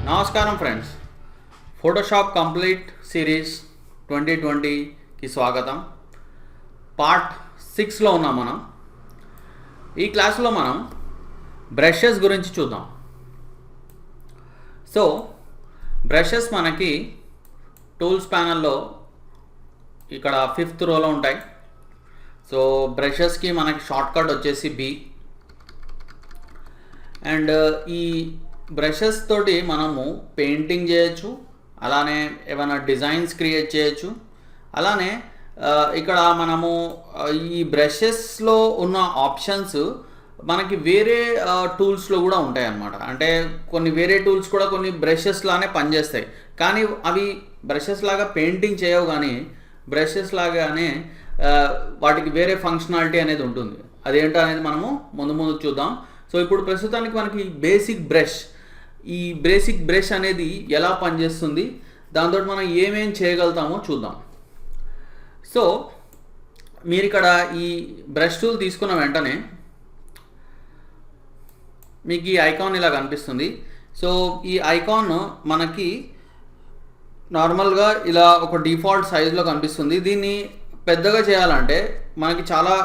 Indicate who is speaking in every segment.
Speaker 1: నమస్కారం friends, Photoshop complete series 2020కి స్వాగతం. Part 6లో ఉన్నాం మనం. ఈ క్లాస్లో మనం బ్రషెస్ గురించి చూద్దాం. సో బ్రషెస్ మనకి టూల్స్ ప్యానల్లో ఇక్కడ 5th రోలో ఉంటాయి. సో బ్రషెస్కి మనకి షార్ట్ కట్ వచ్చేసి బి. అండ్ ఈ బ్రషెస్ తోటి మనము పెయింటింగ్ చేయొచ్చు, అలానే ఏమైనా డిజైన్స్ క్రియేట్ చేయొచ్చు. అలానే ఇక్కడ మనము ఈ బ్రషెస్లో ఉన్న ఆప్షన్స్ మనకి వేరే టూల్స్లో కూడా ఉంటాయి అన్నమాట. అంటే కొన్ని వేరే టూల్స్ కూడా కొన్ని బ్రషెస్ లానే పనిచేస్తాయి, కానీ అవి బ్రషెస్ లాగా పెయింటింగ్ చేయవు, కానీ బ్రషెస్ లాగానే వాటికి వేరే ఫంక్షనాలిటీ అనేది ఉంటుంది. అదేంటో అనేది మనము ముందు చూద్దాం. సో ఇప్పుడు ప్రస్తుతానికి మనకి ఈ బేసిక్ బ్రష్ అనేది ఎలా పనిచేస్తుంది, దాంతో మనం ఏమేం చేయగలుగుతామో చూద్దాం. సో మీరు ఇక్కడ ఈ బ్రష్ టూల్ తీసుకున్న వెంటనే మీకు ఈ ఐకాన్ ఇలా కనిపిస్తుంది. సో ఈ ఐకాన్ మనకి నార్మల్గా ఇలా ఒక డిఫాల్ట్ సైజులో కనిపిస్తుంది. దీన్ని పెద్దగా చేయాలంటే మనకి చాలా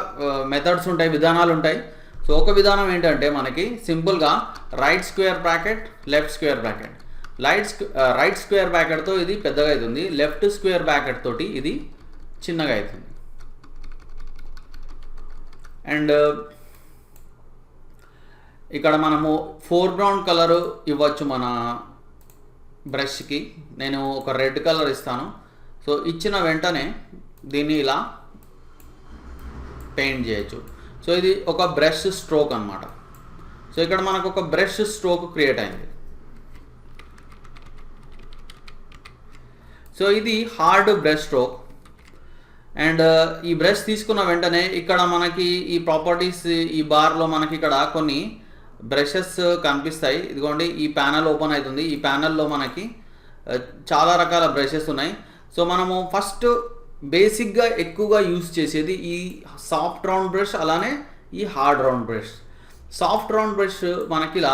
Speaker 1: మెథడ్స్ ఉంటాయి, విధానాలు ఉంటాయి. సో ఒక విధానం ఏంటంటే మనకి సింపుల్గా right square bracket, left square bracket. Right square బ్రాకెట్తో ఇది పెద్దగా అవుతుంది, లెఫ్ట్ స్క్వేర్ బ్రాకెట్ తోటి ఇది చిన్నగా అవుతుంది. అండ్ ఇక్కడ మనము ఫోర్గ్రౌండ్ కలర్ ఇవ్వచ్చు మన బ్రష్కి. నేను ఒక రెడ్ కలర్ ఇస్తాను. సో ఇచ్చిన వెంటనే దీన్ని ఇలా పెయింట్ చేయొచ్చు. సో ఇది ఒక బ్రష్ స్ట్రోక్ అన్నమాట. సో ఇక్కడ మనకు ఒక బ్రష్ స్ట్రోక్ క్రియేట్ అయింది. సో ఇది హార్డ్ బ్రష్ స్ట్రోక్. అండ్ ఈ బ్రష్ తీసుకున్న వెంటనే ఇక్కడ మనకి ఈ ప్రాపర్టీస్ ఈ బార్లో మనకి ఇక్కడ కొన్ని బ్రషెస్ కనిపిస్తాయి. ఇదిగోండి, ఈ ప్యానల్ ఓపెన్ అవుతుంది. ఈ ప్యానల్లో మనకి చాలా రకాల బ్రషెస్ ఉన్నాయి. సో మనము ఫస్ట్ బేసిక్గా ఎక్కువగా యూజ్ చేసేది ఈ సాఫ్ట్ రౌండ్ బ్రష్, అలానే ఈ hard round brush. Soft round brush మనకి ఇలా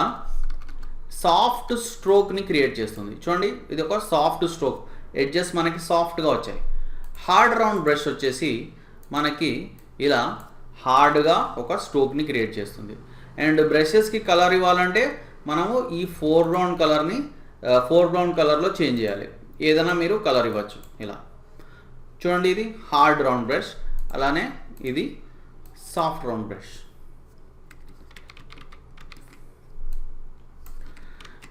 Speaker 1: సాఫ్ట్ స్ట్రోక్ని క్రియేట్ చేస్తుంది. చూడండి, ఇది ఒక సాఫ్ట్ స్ట్రోక్, ఎడ్జెస్ మనకి సాఫ్ట్గా వచ్చాయి. హార్డ్ రౌండ్ బ్రష్ వచ్చేసి మనకి ఇలా హార్డ్గా ఒక స్ట్రోక్ని క్రియేట్ చేస్తుంది. అండ్ బ్రషెస్కి కలర్ ఇవ్వాలంటే మనము ఈ ఫోర్గ్రౌండ్ కలర్లో చేంజ్ చేయాలి. ఏదైనా మీరు కలర్ ఇవ్వచ్చు. ఇలా చూడండి, ఇది హార్డ్ రౌండ్ బ్రష్, అలానే ఇది సాఫ్ట్ రౌండ్ బ్రష్.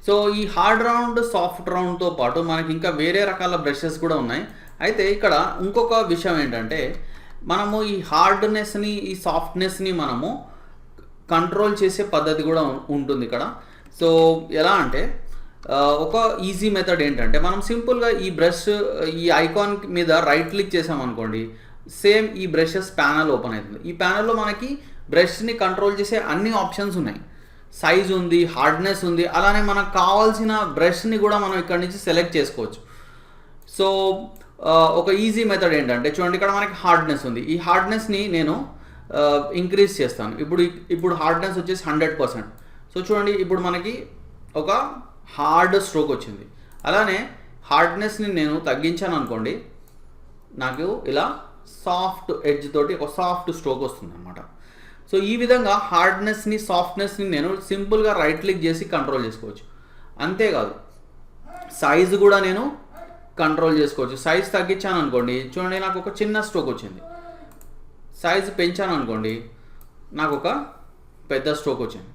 Speaker 1: సో ఈ హార్డ్ రౌండ్, సాఫ్ట్ రౌండ్తో పాటు మనకి ఇంకా వేరే రకాల బ్రషెస్ కూడా ఉన్నాయి. అయితే ఇక్కడ ఇంకొక విషయం ఏంటంటే మనము ఈ హార్డ్నెస్ని, ఈ సాఫ్ట్నెస్ని మనము కంట్రోల్ చేసే పద్ధతి కూడా ఉంటుంది ఇక్కడ. సో ఎలా అంటే ఒక ఈజీ మెథడ్ ఏంటంటే మనం సింపుల్గా ఈ బ్రష్, ఈ ఐకాన్ మీద రైట్ క్లిక్ చేసామనుకోండి, సేమ్ ఈ బ్రషెస్ ప్యానల్ ఓపెన్ అవుతుంది. ఈ ప్యానల్లో మనకి బ్రష్ని కంట్రోల్ చేసే అన్ని ఆప్షన్స్ ఉన్నాయి. సైజ్ ఉంది, హార్డ్నెస్ ఉంది, అలానే మనకు కావాల్సిన బ్రష్ని కూడా మనం ఇక్కడ నుంచి సెలెక్ట్ చేసుకోవచ్చు. సో ఒక ఈజీ మెథడ్ ఏంటంటే చూడండి, ఇక్కడ మనకి హార్డ్నెస్ ఉంది. ఈ హార్డ్నెస్ని నేను ఇంక్రీజ్ చేస్తాను. ఇప్పుడు హార్డ్నెస్ వచ్చేసి 100%. సో చూడండి, ఇప్పుడు మనకి ఒక హార్డ్ స్ట్రోక్ వచ్చింది. అలానే హార్డ్నెస్ని నేను తగ్గించాను అనుకోండి, నాకు ఇలా సాఫ్ట్ ఎడ్జ్ తోటి ఒక సాఫ్ట్ స్ట్రోక్ వస్తుంది అనమాట. సో ఈ విధంగా హార్డ్నెస్ని, సాఫ్ట్నెస్ని నేను సింపుల్గా రైట్ క్లిక్ చేసి కంట్రోల్ చేసుకోవచ్చు. అంతేకాదు సైజు కూడా నేను కంట్రోల్ చేసుకోవచ్చు. సైజ్ తగ్గించాను అనుకోండి, చూడండి నాకు ఒక చిన్న స్ట్రోక్ వచ్చింది. సైజు పెంచాను అనుకోండి, నాకు ఒక పెద్ద స్ట్రోక్ వచ్చింది.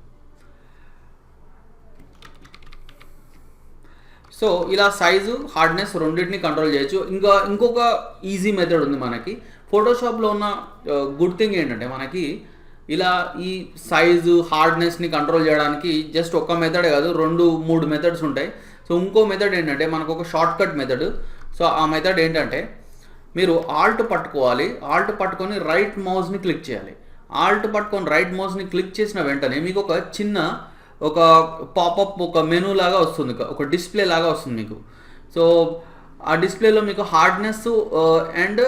Speaker 1: సో ఇలా సైజు, హార్డ్నెస్ రెండింటిని కంట్రోల్ చేయొచ్చు. ఇంకొక ఈజీ మెథడ్ ఉంది మనకి. ఫోటోషాప్లో ఉన్న గుడ్ థింగ్ ఏంటంటే మనకి ఇలా ఈ సైజు, హార్డ్నెస్ని కంట్రోల్ చేయడానికి జస్ట్ ఒక మెథడ్ కాదు, 2-3 మెథడ్స్ ఉంటాయి. సో ఇంకో మెథడ్ ఏంటంటే మనకు ఒక షార్ట్ కట్ మెథడ్. సో ఆ మెథడ్ ఏంటంటే మీరు ఆల్ట్ పట్టుకోవాలి, ఆల్ట్ పట్టుకొని రైట్ మౌస్ని క్లిక్ చేయాలి. ఆల్ట్ పట్టుకొని రైట్ మౌస్ని క్లిక్ చేసిన వెంటనే మీకు ఒక చిన్న ఒక పాపప్, ఒక మెనూ లాగా వస్తుంది, ఒక డిస్ప్లే లాగా వస్తుంది మీకు. సో ఆ డిస్ప్లేలో మీకు హార్డ్నెస్ అండ్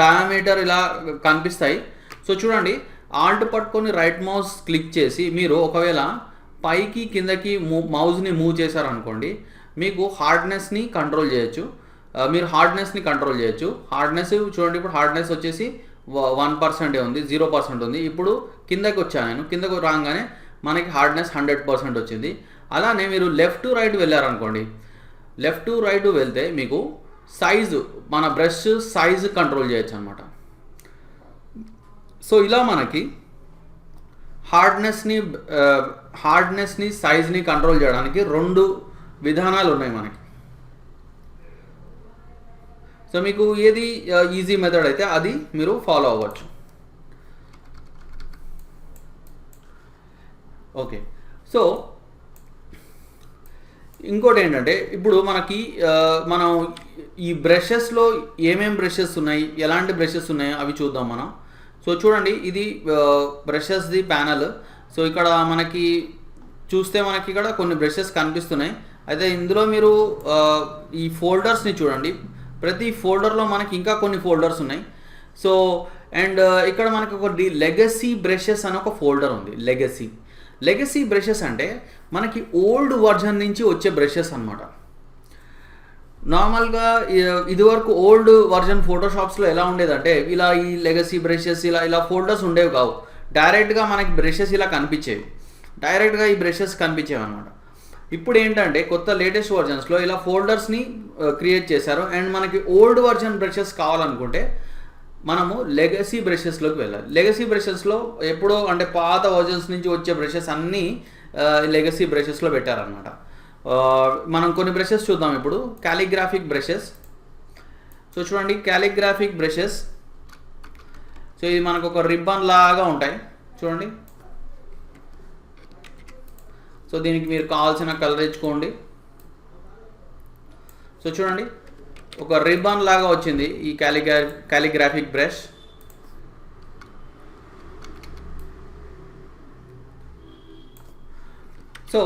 Speaker 1: డయామీటర్ ఇలా కనిపిస్తాయి. సో చూడండి, ఆల్ట్ పట్టుకొని రైట్ మౌస్ క్లిక్ చేసి మీరు ఒకవేళ పైకి కిందకి మౌస్ని మూవ్ చేశారనుకోండి, మీకు హార్డ్నెస్ని కంట్రోల్ చేయొచ్చు. మీరు హార్డ్నెస్ని కంట్రోల్ చేయొచ్చు. హార్డ్నెస్ చూడండి, ఇప్పుడు హార్డ్నెస్ వచ్చేసి 1% ఉంది, 0% ఉంది. ఇప్పుడు కిందకి వచ్చాను నేను, కిందకు రాగానే మనకి హార్డ్నెస్ 100% వచ్చింది. అలానే మీరు లెఫ్ట్ టు రైట్ వెళ్ళారనుకోండి, లెఫ్ట్ టు రైట్ వెళ్తే మీకు సైజు, మన బ్రష్ సైజు కంట్రోల్ చేయొచ్చు అనమాట. సో ఇలా మనకి హార్డ్నెస్ని సైజ్ని కంట్రోల్ చేయడానికి 2 విధానాలు ఉన్నాయి మనకి. సో మీకు ఏది ఈజీ మెథడ్ అయితే అది మీరు ఫాలో అవ్వచ్చు. ఓకే, సో ఇంకోటి ఏంటంటే, ఇప్పుడు మనకి మనం ఈ బ్రషెస్లో ఏమేం బ్రషెస్ ఉన్నాయి, ఎలాంటి బ్రషెస్ ఉన్నాయో అవి చూద్దాం మనం. సో చూడండి, ఇది బ్రషెస్ది ప్యానల్. సో ఇక్కడ మనకి చూస్తే మనకి ఇక్కడ కొన్ని బ్రషెస్ కనిపిస్తున్నాయి. అయితే ఇందులో మీరు ఈ ఫోల్డర్స్ని చూడండి, ప్రతి ఫోల్డర్లో మనకి ఇంకా కొన్ని ఫోల్డర్స్ ఉన్నాయి. సో అండ్ ఇక్కడ మనకి ఒక లెగసీ బ్రషెస్ అని ఒక ఫోల్డర్ ఉంది. లెగసీ బ్రషెస్ అంటే మనకి ఓల్డ్ వర్జన్ నుంచి వచ్చే బ్రషెస్ అనమాట. నార్మల్గా ఇదివరకు ఓల్డ్ వర్జన్ ఫోటోషాప్స్లో ఎలా ఉండేదంటే, ఇలా ఈ లెగసీ బ్రషెస్ ఇలా ఫోల్డర్స్ ఉండేవి కావు. డైరెక్ట్గా మనకి బ్రషెస్ ఇలా కనిపించేవి, డైరెక్ట్గా ఈ బ్రషెస్ కనిపించేవి అనమాట. ఇప్పుడు ఏంటంటే కొత్త లేటెస్ట్ వర్జన్స్లో ఇలా ఫోల్డర్స్ని క్రియేట్ చేశారు. అండ్ మనకి ఓల్డ్ వర్జన్ బ్రషెస్ కావాలనుకుంటే మనము లెగసీ బ్రషెస్లోకి వెళ్ళాలి. లెగసీ బ్రషెస్లో ఎప్పుడో అంటే పాత వర్జన్స్ నుంచి వచ్చే బ్రషెస్ అన్నీ లెగసీ బ్రషెస్లో పెట్టారనమాట. మనం కొన్ని బ్రషెస్ చూద్దాం ఇప్పుడు. కాలిగ్రాఫిక్ బ్రషెస్. సో చూడండి, కాలిగ్రాఫిక్ బ్రషెస్. సో ఇది మనకు ఒక రిబ్బన్ లాగా ఉంటాయి చూడండి. సో దీనికి మీరు కావాల్సిన కలర్ ఇచ్చుకోండి. సో చూడండి, ఒక రిబ్బన్ లాగా వచ్చింది ఈ కాలిగ్రాఫిక్ బ్రష్. సో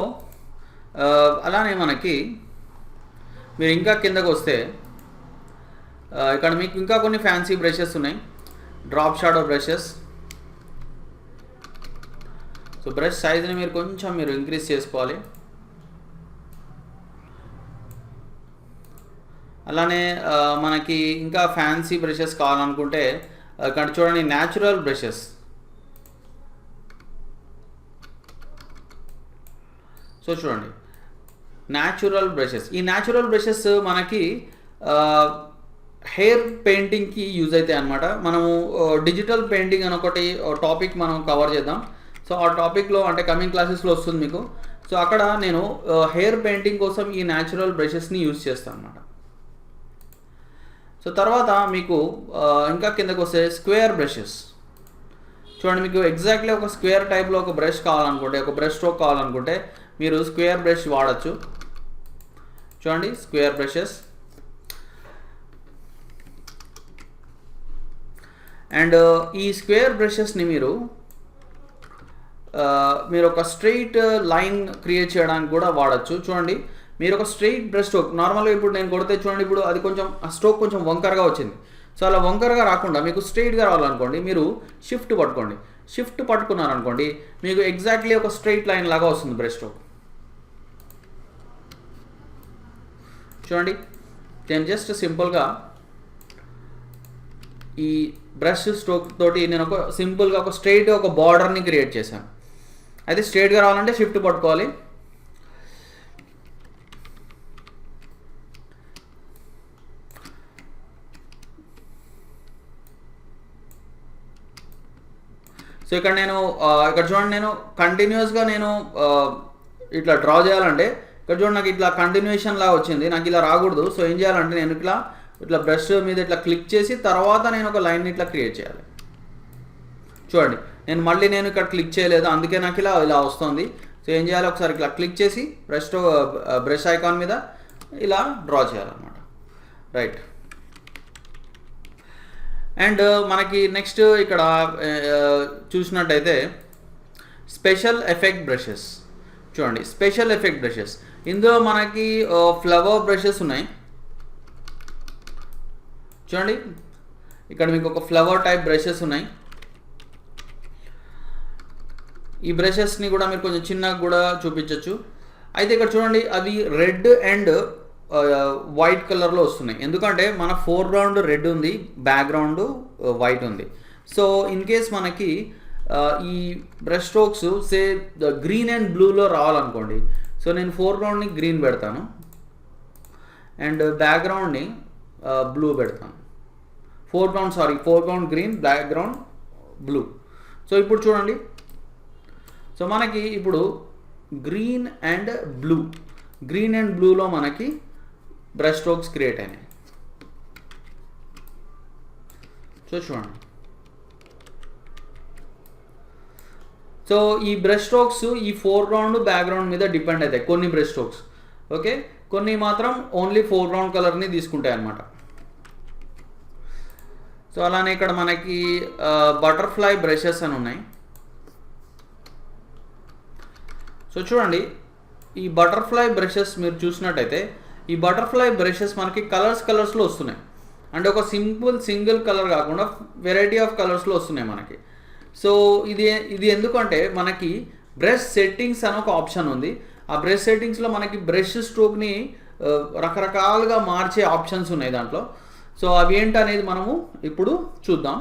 Speaker 1: అలానే మనకి మీరు ఇంకా కిందకు వస్తే ఇక్కడ మీకు ఇంకా కొన్ని ఫ్యాన్సీ బ్రషెస్ ఉన్నాయి. Drop shadow brushes. So brush సైజ్ని మీరు కొంచెం ఇంక్రీజ్ చేసుకోవాలి. అలానే మనకి ఇంకా ఫ్యాన్సీ బ్రషెస్ కావాలనుకుంటే ఇక్కడ చూడండి, న్యాచురల్ బ్రషెస్. సో చూడండి, న్యాచురల్ బ్రషెస్. ఈ న్యాచురల్ బ్రషెస్ మనకి హెయిర్ పెయింటింగ్కి యూజ్ అవుతాయి అన్నమాట. మనము డిజిటల్ పెయింటింగ్ అని ఒకటి టాపిక్ మనం కవర్ చేద్దాం. సో ఆ టాపిక్లో అంటే కమింగ్ క్లాసెస్లో వస్తుంది మీకు. సో అక్కడ నేను హెయిర్ పెయింటింగ్ కోసం ఈ న్యాచురల్ బ్రషెస్ని యూజ్ చేస్తాను అన్నమాట. సో తర్వాత మీకు ఇంకా కిందకు వస్తే స్క్వేర్ బ్రషెస్. చూడండి, మీకు ఎగ్జాక్ట్లీ ఒక స్క్వేర్ టైప్లో ఒక బ్రష్ కావాలనుకుంటే, ఒక బ్రష్ స్ట్రోక్ కావాలనుకుంటే మీరు స్క్వేర్ బ్రష్ వాడచ్చు. చూడండి, స్క్వేర్ బ్రషెస్. అండ్ ఈ స్క్వేర్ బ్రషెస్ని మీరు ఒక స్ట్రెయిట్ లైన్ క్రియేట్ చేయడానికి కూడా వాడచ్చు. చూడండి, మీరు ఒక స్ట్రెయిట్ బ్రష్ స్ట్రోక్ నార్మల్గా ఇప్పుడు నేను కొడితే చూడండి, ఇప్పుడు అది కొంచెం ఆ స్ట్రోక్ కొంచెం వంకరగా వచ్చింది. సో అలా వంకరగా రాకుండా మీకు స్ట్రెయిట్గా రావాలనుకోండి, మీరు షిఫ్ట్ పట్టుకోండి. షిఫ్ట్ పట్టుకున్నారనుకోండి, మీకు ఎగ్జాక్ట్లీ ఒక స్ట్రెయిట్ లైన్ లాగా వస్తుంది బ్రష్ స్ట్రోక్. చూడండి, నేను జస్ట్ సింపుల్గా ఈ బ్రష్ స్ట్రోక్ తోటి నేను ఒక సింపుల్గా ఒక స్ట్రెయిట్ ఒక బార్డర్ని క్రియేట్ చేశాను. అయితే స్ట్రెయిట్గా రావాలంటే షిఫ్ట్ పట్టుకోవాలి. సో ఇక్కడ నేను ఇక్కడ చూడండి, నేను కంటిన్యూస్గా నేను ఇట్లా డ్రా చేయాలంటే ఇక్కడ చూడండి, నాకు ఇట్లా కంటిన్యూషన్ లాగా వచ్చింది. నాకు ఇలా రాకూడదు. సో ఏం చేయాలంటే నేను ఇట్లా బ్రష్ మీద ఇట్లా క్లిక్ చేసి తర్వాత నేను ఒక లైన్ని ఇట్లా క్రియేట్ చేయాలి. చూడండి, నేను ఇక్కడ క్లిక్ చేయలేదు, అందుకే నాకు ఇలా వస్తుంది. సో ఏం చేయాలి, ఒకసారి ఇట్లా క్లిక్ చేసి బ్రష్ ఐకాన్ మీద ఇలా డ్రా చేయాలన్నమాట. రైట్. అండ్ మనకి నెక్స్ట్ ఇక్కడ చూసినట్టయితే స్పెషల్ ఎఫెక్ట్ బ్రషెస్. చూడండి, స్పెషల్ ఎఫెక్ట్ బ్రషెస్. ఇందులో మనకి ఫ్లవర్ బ్రషెస్ ఉన్నాయి. చూడండి, ఇక్కడ మీకు ఒక ఫ్లవర్ టైప్ బ్రషెస్ ఉన్నాయి. ఈ బ్రషెస్ని కూడా మీరు కొంచెం చిన్నగా కూడా చూపించవచ్చు. అయితే ఇక్కడ చూడండి అవి రెడ్ అండ్ వైట్ కలర్లో వస్తున్నాయి, ఎందుకంటే మన ఫోర్గ్రౌండ్ రెడ్ ఉంది, బ్యాక్గ్రౌండ్ వైట్ ఉంది. సో ఇన్ కేస్ మనకి ఈ brush strokes say green and బ్లూలో రావాలనుకోండి, సో నేను ఫోర్గ్రౌండ్ని గ్రీన్ పెడతాను అండ్ బ్యాక్గ్రౌండ్ని బ్లూ పెడతాను. Foreground green, background blue. So ఇప్పుడు చూడండి, సో మనకి ఇప్పుడు గ్రీన్ అండ్ బ్లూలో మనకి బ్రష్ స్ట్రోక్స్ క్రియేట్ అయినాయి. సో చూడండి, సో ఈ బ్రష్ స్ట్రోక్స్ ఈ ఫోర్గ్రౌండ్ బ్యాక్గ్రౌండ్ మీద డిపెండ్ అవుతాయి కొన్ని బ్రష్ స్ట్రోక్స్. ఓకే, కొన్ని మాత్రం ఓన్లీ ఫోర్గ్రౌండ్ కలర్ని తీసుకుంటాయి అన్నమాట. సో అలానే ఇక్కడ మనకి బటర్ఫ్లై బ్రషెస్ అని ఉన్నాయి. సో చూడండి, ఈ బటర్ఫ్లై బ్రషెస్ మీరు చూసినట్టయితే ఈ బటర్ఫ్లై బ్రషెస్ మనకి కలర్స్లో వస్తున్నాయి. అంటే ఒక సింగిల్ కలర్ కాకుండా వెరైటీ ఆఫ్ కలర్స్లో వస్తున్నాయి మనకి. సో ఇది ఎందుకంటే మనకి బ్రష్ సెట్టింగ్స్ అని ఒక ఆప్షన్ ఉంది. ఆ బ్రష్ సెట్టింగ్స్లో మనకి బ్రష్ స్ట్రోక్ని రకరకాలుగా మార్చే ఆప్షన్స్ ఉన్నాయి దాంట్లో. సో అవి ఏంటనేది మనము ఇప్పుడు చూద్దాం.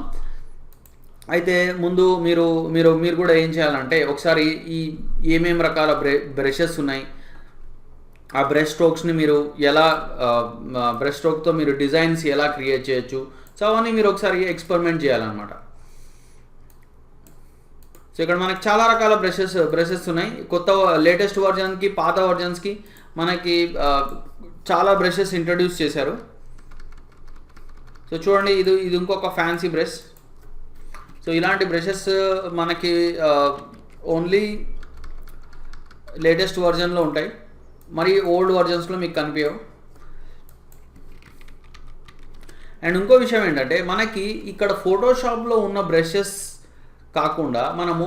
Speaker 1: అయితే ముందు మీరు కూడా ఏం చేయాలంటే ఒకసారి ఈ ఏమేమి రకాల బ్రషెస్ ఉన్నాయి, ఆ బ్రష్ స్ట్రోక్స్ని మీరు ఎలా బ్రష్ స్ట్రోక్తో మీరు డిజైన్స్ ఎలా క్రియేట్ చేయొచ్చు, సో అవన్నీ మీరు ఒకసారి ఎక్స్పెరిమెంట్ చేయాలన్నమాట. సో ఇక్కడ మనకి చాలా రకాల బ్రషెస్ ఉన్నాయి. కొత్త లేటెస్ట్ వర్జన్కి పాత వర్జన్స్కి మనకి చాలా బ్రషెస్ ఇంట్రడ్యూస్ చేశారు. సో చూడండి, ఇది ఇంకొక ఫ్యాన్సీ బ్రష్. సో ఇలాంటి బ్రషెస్ మనకి ఓన్లీ లేటెస్ట్ వర్జన్లో ఉంటాయి, మరి ఓల్డ్ వర్జన్స్లో మీకు కనిపించవు. అండ్ ఇంకో విషయం ఏంటంటే మనకి ఇక్కడ ఫోటోషాప్లో ఉన్న బ్రషెస్ కాకుండా మనము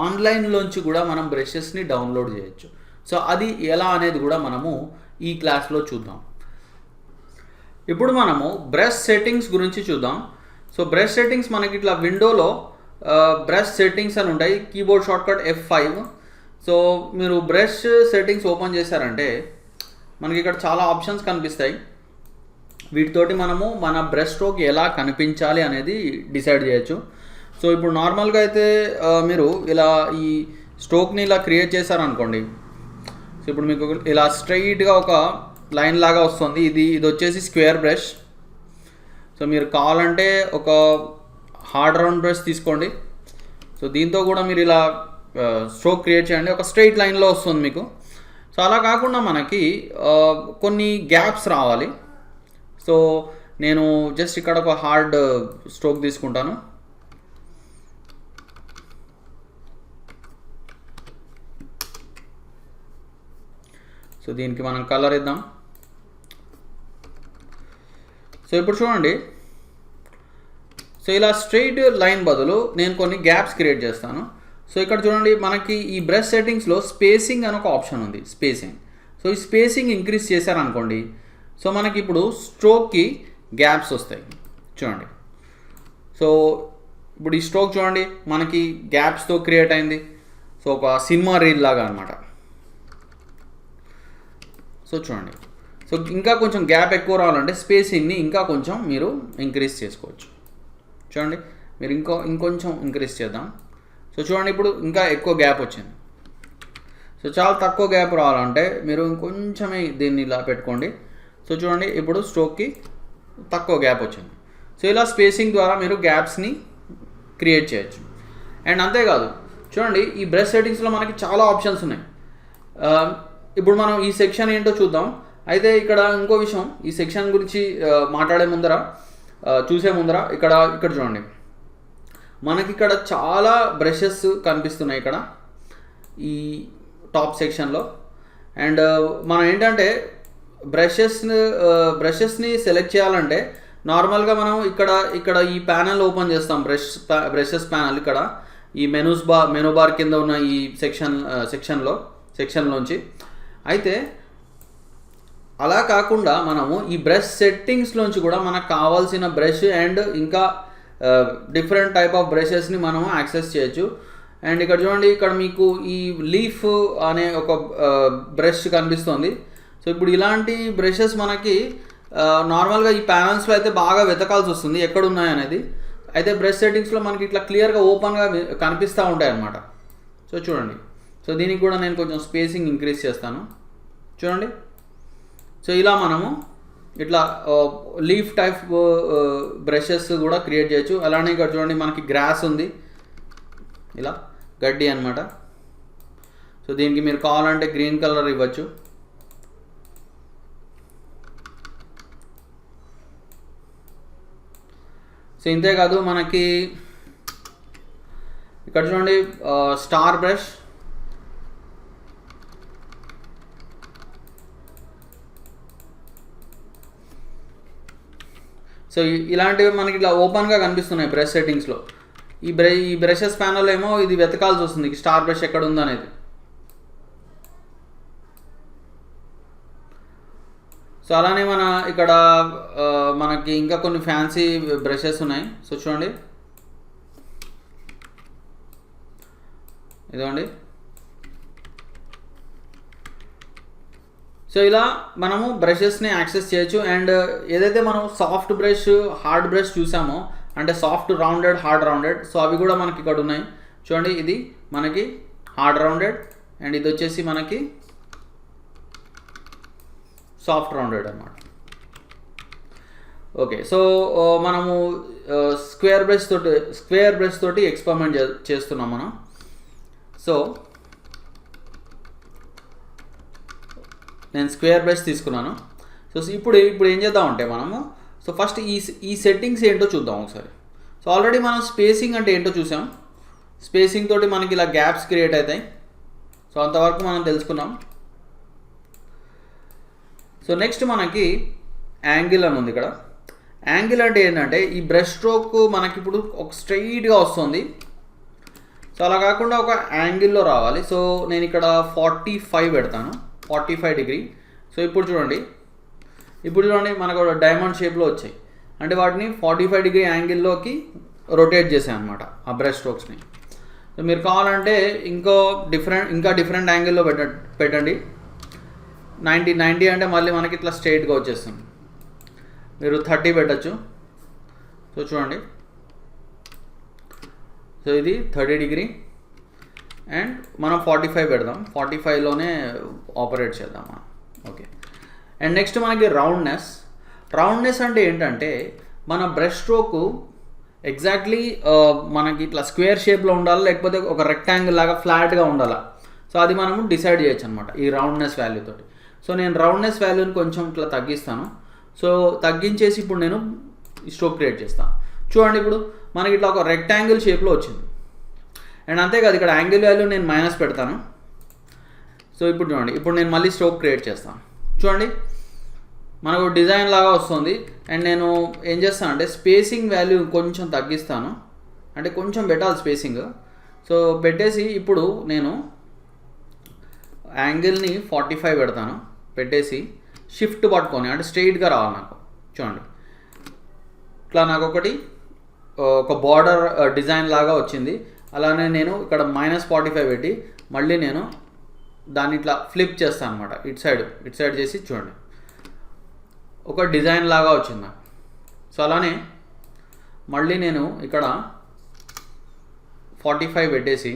Speaker 1: ఆన్లైన్లోంచి కూడా మనం బ్రషెస్ని డౌన్లోడ్ చేయొచ్చు. సో అది ఎలా అనేది కూడా మనము ఈ క్లాస్లో చూద్దాం. ఇప్పుడు మనము బ్రష్ సెట్టింగ్స్ గురించి చూద్దాం. సో బ్రష్ సెట్టింగ్స్ మనకి ఇట్లా విండోలో బ్రష్ సెట్టింగ్స్ అని ఉంటాయి, కీబోర్డ్ షార్ట్కట్ F5. సో మీరు బ్రష్ సెట్టింగ్స్ ఓపెన్ చేశారంటే మనకి ఇక్కడ చాలా ఆప్షన్స్ కనిపిస్తాయి. వీటితోటి మనము మన బ్రష్ స్ట్రోక్ ఎలా కనిపించాలి అనేది డిసైడ్ చేయొచ్చు. సో ఇప్పుడు నార్మల్గా అయితే మీరు ఇలా ఈ స్ట్రోక్ని ఇలా క్రియేట్ చేశారనుకోండి, సో ఇప్పుడు మీకు ఇలా స్ట్రైట్గా ఒక లైన్ లాగా వస్తుంది. ఇది వచ్చేసి స్క్వేర్ బ్రష్. సో మీరు కావాలంటే ఒక హార్డ్ రౌండ్ బ్రష్ తీసుకోండి. సో దీంతో కూడా మీరు ఇలా స్ట్రోక్ క్రియేట్ చేయండి, ఒక స్ట్రైట్ లైన్లో వస్తుంది మీకు. సో అలా కాకుండా మనకి కొన్ని గ్యాప్స్ రావాలి. సో నేను జస్ట్ ఇక్కడ ఒక హార్డ్ స్ట్రోక్ తీసుకుంటాను. సో దీనికి మనం కలర్ ఇద్దాం. సో ఇప్పుడు చూడండి, సో ఇలా స్ట్రైట్ లైన్ బదులు నేను కొన్ని గ్యాప్స్ క్రియేట్ చేస్తాను. సో ఇక్కడ చూడండి, మనకి ఈ బ్రష్ సెట్టింగ్స్లో స్పేసింగ్ అని ఒక ఆప్షన్ ఉంది, స్పేసింగ్. సో ఈ స్పేసింగ్ ఇంక్రీజ్ చేశారనుకోండి, సో మనకి ఇప్పుడు స్ట్రోక్కి గ్యాప్స్ వస్తాయి. చూడండి, సో ఇప్పుడు ఈ స్ట్రోక్ చూడండి మనకి గ్యాప్స్తో క్రియేట్ అయింది. సో ఒక సినిమా రీల్ లాగా అనమాట. సో చూడండి, సో ఇంకా కొంచెం గ్యాప్ ఎక్కువ రావాలంటే స్పేసింగ్ని ఇంకా కొంచెం మీరు ఇంక్రీజ్ చేసుకోవచ్చు. చూడండి, మీరు ఇంకొంచెం ఇంక్రీజ్ చేద్దాం. సో చూడండి, ఇప్పుడు ఇంకా ఎక్కువ గ్యాప్ వచ్చింది. సో చాలా తక్కువ గ్యాప్ రావాలంటే మీరు ఇంకొంచెమే దీన్ని ఇలా పెట్టుకోండి. సో చూడండి, ఇప్పుడు స్ట్రోక్కి తక్కువ గ్యాప్ వచ్చింది. సో ఇలా స్పేసింగ్ ద్వారా మీరు గ్యాప్స్ని క్రియేట్ చేయొచ్చు. అండ్ అంతేకాదు, చూడండి ఈ బ్రష్ సెట్టింగ్స్లో మనకి చాలా ఆప్షన్స్ ఉన్నాయి. ఇప్పుడు మనం ఈ సెక్షన్ ఏంటో చూద్దాం. అయితే ఇక్కడ ఇంకో విషయం, ఈ సెక్షన్ గురించి చూసే ముందర ఇక్కడ చూడండి, మనకి ఇక్కడ చాలా బ్రషెస్ కనిపిస్తున్నాయి ఇక్కడ ఈ టాప్ సెక్షన్లో. అండ్ మనం ఏంటంటే బ్రషెస్ని సెలెక్ట్ చేయాలంటే నార్మల్గా మనం ఇక్కడ ఈ ప్యానల్ ఓపెన్ చేస్తాం, బ్రషెస్ ప్యానల్. ఇక్కడ ఈ మెనూ బార్ కింద ఉన్న ఈ సెక్షన్లోంచి. అయితే అలా కాకుండా మనము ఈ బ్రష్ సెట్టింగ్స్లోంచి కూడా మనకు కావాల్సిన బ్రష్ అండ్ ఇంకా డిఫరెంట్ టైప్ ఆఫ్ బ్రషెస్ని మనము యాక్సెస్ చేయొచ్చు. అండ్ ఇక్కడ చూడండి, ఇక్కడ మీకు ఈ లీఫ్ అనే ఒక బ్రష్ కనిపిస్తుంది. సో ఇప్పుడు ఇలాంటి బ్రషెస్ మనకి నార్మల్గా ఈ ప్యానల్స్లో అయితే బాగా వెతకాల్సి వస్తుంది ఎక్కడ ఉన్నాయి అనేది. అయితే బ్రష్ సెట్టింగ్స్లో మనకి ఇట్లా క్లియర్గా ఓపెన్గా కనిపిస్తూ ఉంటాయి అన్నమాట. సో చూడండి, సో దీనికి కూడా నేను కొంచెం స్పేసింగ్ ఇంక్రీజ్ చేస్తాను. చూడండి, సో ఇలా మనము ఇట్లా లీఫ్ టైప్ బ్రషెస్ కూడా క్రియేట్ చేయొచ్చు. అలానే ఇక్కడ చూడండి, మనకి గ్రాస్ ఉంది, ఇలా గడ్డి అనమాట. సో దీనికి మీరు కావాలంటే గ్రీన్ కలర్ ఇవ్వచ్చు. సో ఇంతేకాదు మనకి ఇక్కడ చూడండి స్టార్ బ్రష్. సో ఇలాంటివి మనకి ఇట్లా ఓపెన్గా కనిపిస్తున్నాయి బ్రష్ సెట్టింగ్స్లో. ఈ బ్రషెస్ ప్యానల్ ఏమో ఇది వెతకాల్సి వస్తుంది స్టార్ బ్రష్ ఎక్కడ ఉందనేది. సో అలానే మన ఇక్కడ మనకి ఇంకా కొన్ని ఫ్యాన్సీ బ్రషెస్ ఉన్నాయి. సో చూడండి, ఇదిగోండి. సో ఇలా మనము బ్రషెస్ని యాక్సెస్ చేయొచ్చు. అండ్ ఏదైతే మనం సాఫ్ట్ బ్రష్, హార్డ్ బ్రష్ చూసామో, అంటే soft rounded, hard rounded, so అవి కూడా మనకి ఇక్కడ ఉన్నాయి. చూడండి, ఇది మనకి హార్డ్ రౌండెడ్ అండ్ ఇది వచ్చేసి మనకి సాఫ్ట్ రౌండెడ్ అన్నమాట. ఓకే, సో మనము స్క్వేర్ బ్రష్ తోటి ఎక్స్పెరిమెంట్ చేస్తున్నాం మనం. సో నేను స్క్వేర్ బ్రష్ తీసుకున్నాను. సో ఇప్పుడు ఏం చేద్దామంటే మనము, సో ఫస్ట్ ఈ సెట్టింగ్స్ ఏంటో చూద్దాం ఒకసారి. సో ఆల్రెడీ మనం స్పేసింగ్ అంటే ఏంటో చూసాం. స్పేసింగ్ తోటి మనకి ఇలా గ్యాప్స్ క్రియేట్ అవుతాయి. సో అంతవరకు మనం తెలుసుకున్నాం. సో నెక్స్ట్ మనకి యాంగిల్ అని ఉంది ఇక్కడ. యాంగిల్ అంటే ఏంటంటే ఈ బ్రష్ స్ట్రోక్ మనకి ఇప్పుడు ఒక స్ట్రైట్గా వస్తుంది. సో అలా కాకుండా ఒక యాంగిల్లో రావాలి. సో నేను ఇక్కడ 45 పెడతాను, 45 డిగ్రీ. సో ఇప్పుడు చూడండి మనకు డైమండ్ షేప్లో వచ్చాయి. అంటే వాటిని 45 డిగ్రీ యాంగిల్లోకి రొటేట్ చేసాను అనమాట ఆ బ్రష్ స్ట్రోక్స్ని. సో మీరు కావాలంటే ఇంకా డిఫరెంట్ యాంగిల్లో పెట్టండి. 90 అంటే మళ్ళీ మనకి ఇట్లా స్ట్రైట్గా వచ్చేస్తుంది. మీరు 30 పెట్టచ్చు. సో చూడండి, సో ఇది 30 డిగ్రీ అండ్ మనం 45 పెడదాం. 45లోనే ఆపరేట్ చేద్దాం మనం. ఓకే, అండ్ నెక్స్ట్ మనకి రౌండ్నెస్ అంటే ఏంటంటే మన బ్రష్ స్ట్రోక్ ఎగ్జాక్ట్లీ మనకి ఇట్లా స్క్వేర్ షేప్లో ఉండాలా, లేకపోతే ఒక రెక్టాంగిల్ లాగా ఫ్లాట్గా ఉండాలా. సో అది మనము డిసైడ్ చేయొచ్చు అనమాట ఈ రౌండ్నెస్ వాల్యూ తోటి. సో నేను రౌండ్నెస్ వాల్యూని కొంచెం ఇట్లా తగ్గిస్తాను. సో తగ్గించేసి ఇప్పుడు నేను స్ట్రోక్ క్రియేట్ చేస్తాను. చూడండి, ఇప్పుడు మనకి ఇట్లా ఒక రెక్టాంగిల్ షేప్లో వచ్చింది. అండ్ అంతేకాదు ఇక్కడ యాంగిల్ వాల్యూ నేను మైనస్ పెడతాను. సో ఇప్పుడు చూడండి, ఇప్పుడు నేను మళ్ళీ స్ట్రోక్ క్రియేట్ చేస్తాను. చూడండి, మనకు డిజైన్ లాగా వస్తుంది. అండ్ నేను ఏం చేస్తానంటే స్పేసింగ్ వాల్యూ కొంచెం తగ్గిస్తాను, అంటే కొంచెం పెట్టాలి స్పేసింగ్. సో పెట్టేసి ఇప్పుడు నేను యాంగిల్ని 45 పెడతాను. పెట్టేసి షిఫ్ట్ పట్టుకొని అంటే స్ట్రైట్గా రావాలి నాకు. చూడండి, ఇట్లా నాకు ఒక బార్డర్ డిజైన్ లాగా వచ్చింది. అలానే నేను ఇక్కడ -45 పెట్టి మళ్ళీ నేను దాన్ని ఇట్లా ఫ్లిప్ చేస్తాను అనమాట. ఇటు సైడ్ చేసి చూడండి ఒక డిజైన్ లాగా వచ్చింది నాకు. సో అలానే మళ్ళీ నేను ఇక్కడ 45 పెట్టేసి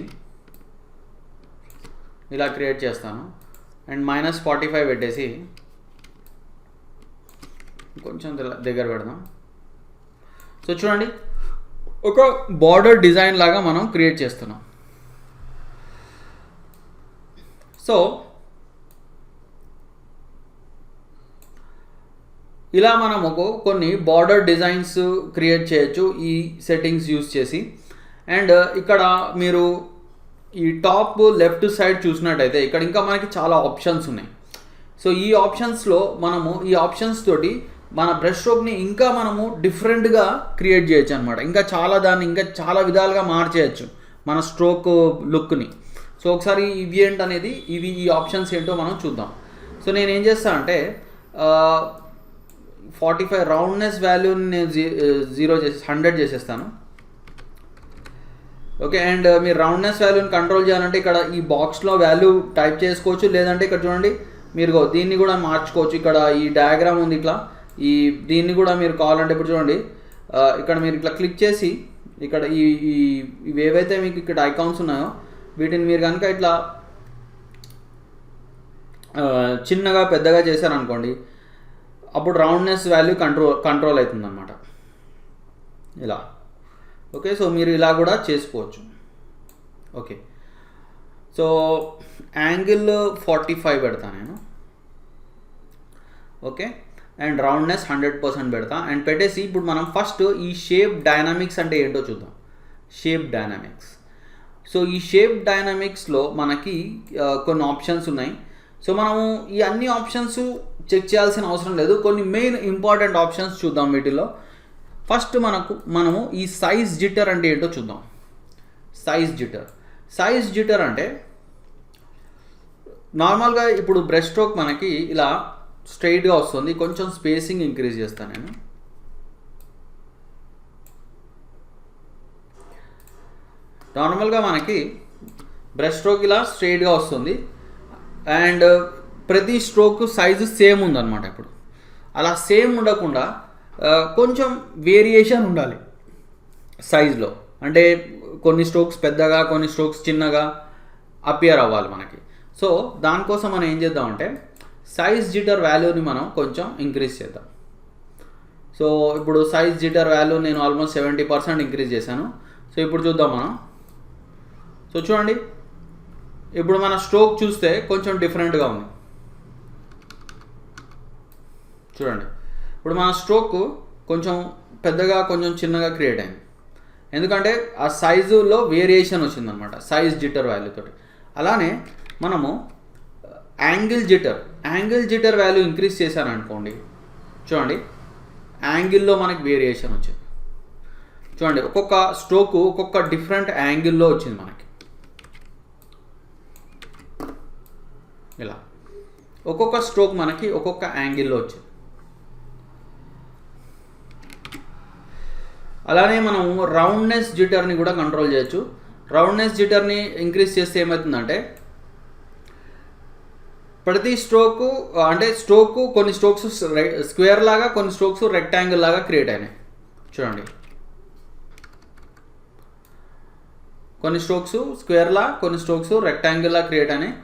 Speaker 1: ఇలా క్రియేట్ చేస్తాను. అండ్ -45 పెట్టేసి కొంచెం దగ్గర పెడదాం. సో చూడండి, ఒక బార్డర్ డిజైన్ లాగా మనం క్రియేట్ చేస్తున్నాం. సో ఇలా మనం కొన్ని బార్డర్ డిజైన్స్ క్రియేట్ చేయొచ్చు ఈ సెట్టింగ్స్ యూస్ చేసి. అండ్ ఇక్కడ మీరు ఈ టాప్ లెఫ్ట్ సైడ్ చూసినట్టయితే ఇక్కడ ఇంకా మనకి చాలా ఆప్షన్స్ ఉన్నాయి. సో ఈ ఆప్షన్స్లో మనము ఈ ఆప్షన్స్ తోటి మన బ్రష్ స్ట్రోక్ని ఇంకా మనము డిఫరెంట్గా క్రియేట్ చేయొచ్చు అనమాట. ఇంకా చాలా విధాలుగా మార్చేయచ్చు మన స్ట్రోక్ లుక్ని. సో ఒకసారి ఇవి ఏంటనేది ఈ ఆప్షన్స్ ఏంటో మనం చూద్దాం. సో నేను ఏం చేస్తాను అంటే 45 రౌండ్నెస్ వాల్యూని నేను 100 చేసేస్తాను. ఓకే. అండ్ మీరు రౌండ్నెస్ వాల్యూని కంట్రోల్ చేయాలంటే ఇక్కడ ఈ బాక్స్లో వాల్యూ టైప్ చేసుకోవచ్చు, లేదంటే ఇక్కడ చూడండి మీరు దీన్ని కూడా మార్చుకోవచ్చు. ఇక్కడ ఈ డయాగ్రామ్ ఉంది ఇట్లా, దీన్ని కూడా మీరు కావాలంటే ఇప్పుడు చూడండి ఇక్కడ మీరు ఇట్లా క్లిక్ చేసి ఇక్కడ ఇవి ఏవైతే మీకు ఇక్కడ ఐకాన్స్ ఉన్నాయో వీటిని మీరు కనుక ఇట్లా చిన్నగా పెద్దగా చేశారనుకోండి, అప్పుడు రౌండ్నెస్ వాల్యూ కంట్రోల్ అవుతుంది అన్నమాట ఇలా. ఓకే, సో మీరు ఇలా కూడా చేసుకోవచ్చు. ఓకే, సో యాంగిల్ 45 పెడతా నేను. ఓకే, అండ్ రౌండ్నెస్ 100% పెడతా. అండ్ పెట్టేసి ఇప్పుడు మనం ఫస్ట్ ఈ షేప్ డైనామిక్స్ అంటే ఏంటో చూద్దాం. Shape dynamics. సో ఈ షేప్ డైనామిక్స్లో మనకి కొన్ని ఆప్షన్స్ ఉన్నాయి. సో మనము ఈ అన్ని ఆప్షన్స్ చెక్ చేయాల్సిన అవసరం లేదు, కొన్ని మెయిన్ ఇంపార్టెంట్ ఆప్షన్స్ చూద్దాం వీటిలో. ఫస్ట్ మనము ఈ సైజ్ జిటర్ అంటే ఏంటో చూద్దాం. సైజ్ జిటర్ అంటే నార్మల్గా ఇప్పుడు బ్రష్ స్ట్రోక్ మనకి ఇలా స్ట్రైట్గా వస్తుంది, కొంచెం స్పేసింగ్ ఇంక్రీజ్ చేస్తాను నేను. నార్మల్గా మనకి బ్రష్ స్ట్రోక్ ఇలా స్ట్రైట్గా వస్తుంది అండ్ ప్రతి స్ట్రోక్ సైజు సేమ్ ఉందన్నమాట. ఇప్పుడు అలా సేమ్ ఉండకుండా కొంచెం వేరియేషన్ ఉండాలి సైజులో. అంటే కొన్ని స్ట్రోక్స్ పెద్దగా, కొన్ని స్ట్రోక్స్ చిన్నగా అపియర్ అవ్వాలి మనకి. సో దానికోసం మనం ఏం చేద్దామంటే సైజ్ జిటర్ వాల్యూని మనం కొంచెం ఇంక్రీజ్ చేద్దాం. సో ఇప్పుడు సైజ్ జిటర్ వాల్యూ నేను ఆల్మోస్ట్ 70% ఇంక్రీజ్ చేశాను. సో ఇప్పుడు చూద్దాం మనం. సో చూడండి ఇప్పుడు మన స్ట్రోక్ చూస్తే కొంచెం డిఫరెంట్గా ఉంది. చూడండి ఇప్పుడు మన స్ట్రోక్ కొంచెం పెద్దగా కొంచెం చిన్నగా క్రియేట్ అయింది, ఎందుకంటే ఆ సైజులో వేరియేషన్ వచ్చిందనమాట సైజ్ జిటర్ వాల్యూతో. అలానే మనము యాంగిల్ జిటర్ వాల్యూ ఇంక్రీజ్ చేశారనుకోండి, చూడండి యాంగిల్లో మనకి వేరియేషన్ వచ్చింది. చూడండి ఒక్కొక్క స్ట్రోకు ఒక్కొక్క డిఫరెంట్ యాంగిల్లో వచ్చింది మనకి. ఇలా ఒక్కొక్క స్ట్రోక్ మనకి ఒక్కొక్క యాంగిల్లో వచ్చింది. అలానే మనం రౌండ్నెస్ జిటర్ని కూడా కంట్రోల్ చేయొచ్చు. రౌండ్నెస్ జిటర్ని ఇంక్రీజ్ చేస్తే ఏమవుతుందంటే ప్రతి స్ట్రోకు అంటే కొన్ని స్ట్రోక్స్ స్క్వేర్ లాగా, కొన్ని స్ట్రోక్స్ రెక్టాంగిల్ లాగా క్రియేట్ అయినాయి. చూడండి కొన్ని స్ట్రోక్స్ స్క్వేర్ లా, కొన్ని స్ట్రోక్స్ రెక్టాంగిల్ లా క్రియేట్ అయినాయి.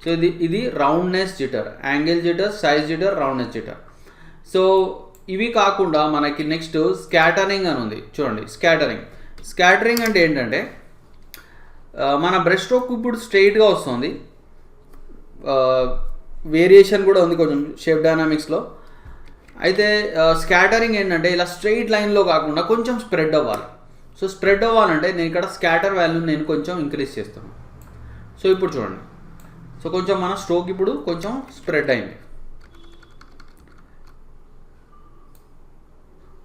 Speaker 1: సో ఇది roundness jitter, angle jitter, size jitter, roundness jitter. So ఇవి కాకుండా మనకి నెక్స్ట్ స్కాటరింగ్ అని ఉంది. చూడండి స్కాటరింగ్ అంటే ఏంటంటే మన బ్రష్ స్ట్రోక్ ఇప్పుడు స్ట్రైట్గా వస్తుంది, వేరియేషన్ కూడా ఉంది కొంచెం షేప్ డైనామిక్స్లో. అయితే స్కాటరింగ్ ఏంటంటే ఇలా స్ట్రైట్ లైన్లో కాకుండా కొంచెం స్ప్రెడ్ అవ్వాలి. సో స్ప్రెడ్ అవ్వాలంటే నేను ఇక్కడ స్కాటర్ వాల్యూ నేను కొంచెం ఇంక్రీజ్ చేస్తాను. సో ఇప్పుడు చూడండి, సో కొంచెం మన స్ట్రోక్ ఇప్పుడు కొంచెం స్ప్రెడ్ అయింది.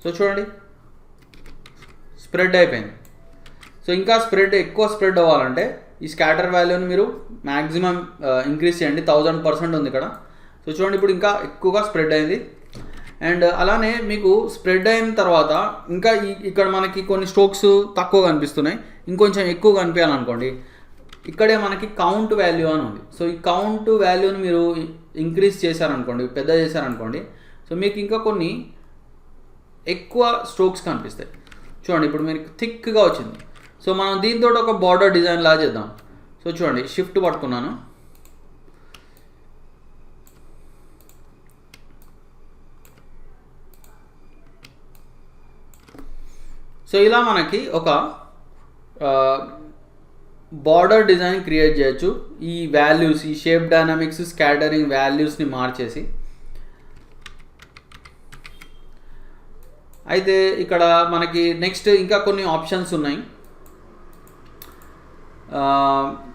Speaker 1: సో చూడండి స్ప్రెడ్ అయిపోయింది. సో ఇంకా ఎక్కువ స్ప్రెడ్ అవ్వాలంటే ఈ స్కాటర్ వాల్యూని మీరు మ్యాక్సిమం ఇంక్రీజ్ చేయండి. 1000% ఉంది ఇక్కడ. సో చూడండి ఇప్పుడు ఇంకా ఎక్కువగా స్ప్రెడ్ అయింది. అండ్ అలానే మీకు స్ప్రెడ్ అయిన తర్వాత ఇంకా ఇక్కడ మనకి కొన్ని స్ట్రోక్స్ తక్కువ కనిపిస్తున్నాయి, ఇంకొంచెం ఎక్కువ కనిపించాలనుకోండి, ఇక్కడే మనకి కౌంట్ వాల్యూ అని ఉంది. సో ఈ కౌంట్ వాల్యూని మీరు ఇంక్రీజ్ చేశారనుకోండి, పెద్ద చేశారనుకోండి, సో మీకు ఇంకా కొన్ని ఎక్కువ స్ట్రోక్స్ కనిపిస్తాయి. చూడండి ఇప్పుడు మీకు థిక్గా వచ్చింది. సో మనం దీంతో ఒక బార్డర్ డిజైన్ లా చేద్దాం. సో చూడండి షిఫ్ట్ పట్టుకున్నాను. సో ఇలా మనకి ఒక బార్డర్ డిజైన్ క్రియేట్ చేయొచ్చు. ఈ వాల్యూస్, ఈ షేప్ డైనామిక్స్, స్కాటరింగ్ వాల్యూస్ని మార్చేసి. అయితే ఇక్కడ మనకి నెక్స్ట్ ఇంకా కొన్ని ఆప్షన్స్ ఉన్నాయి.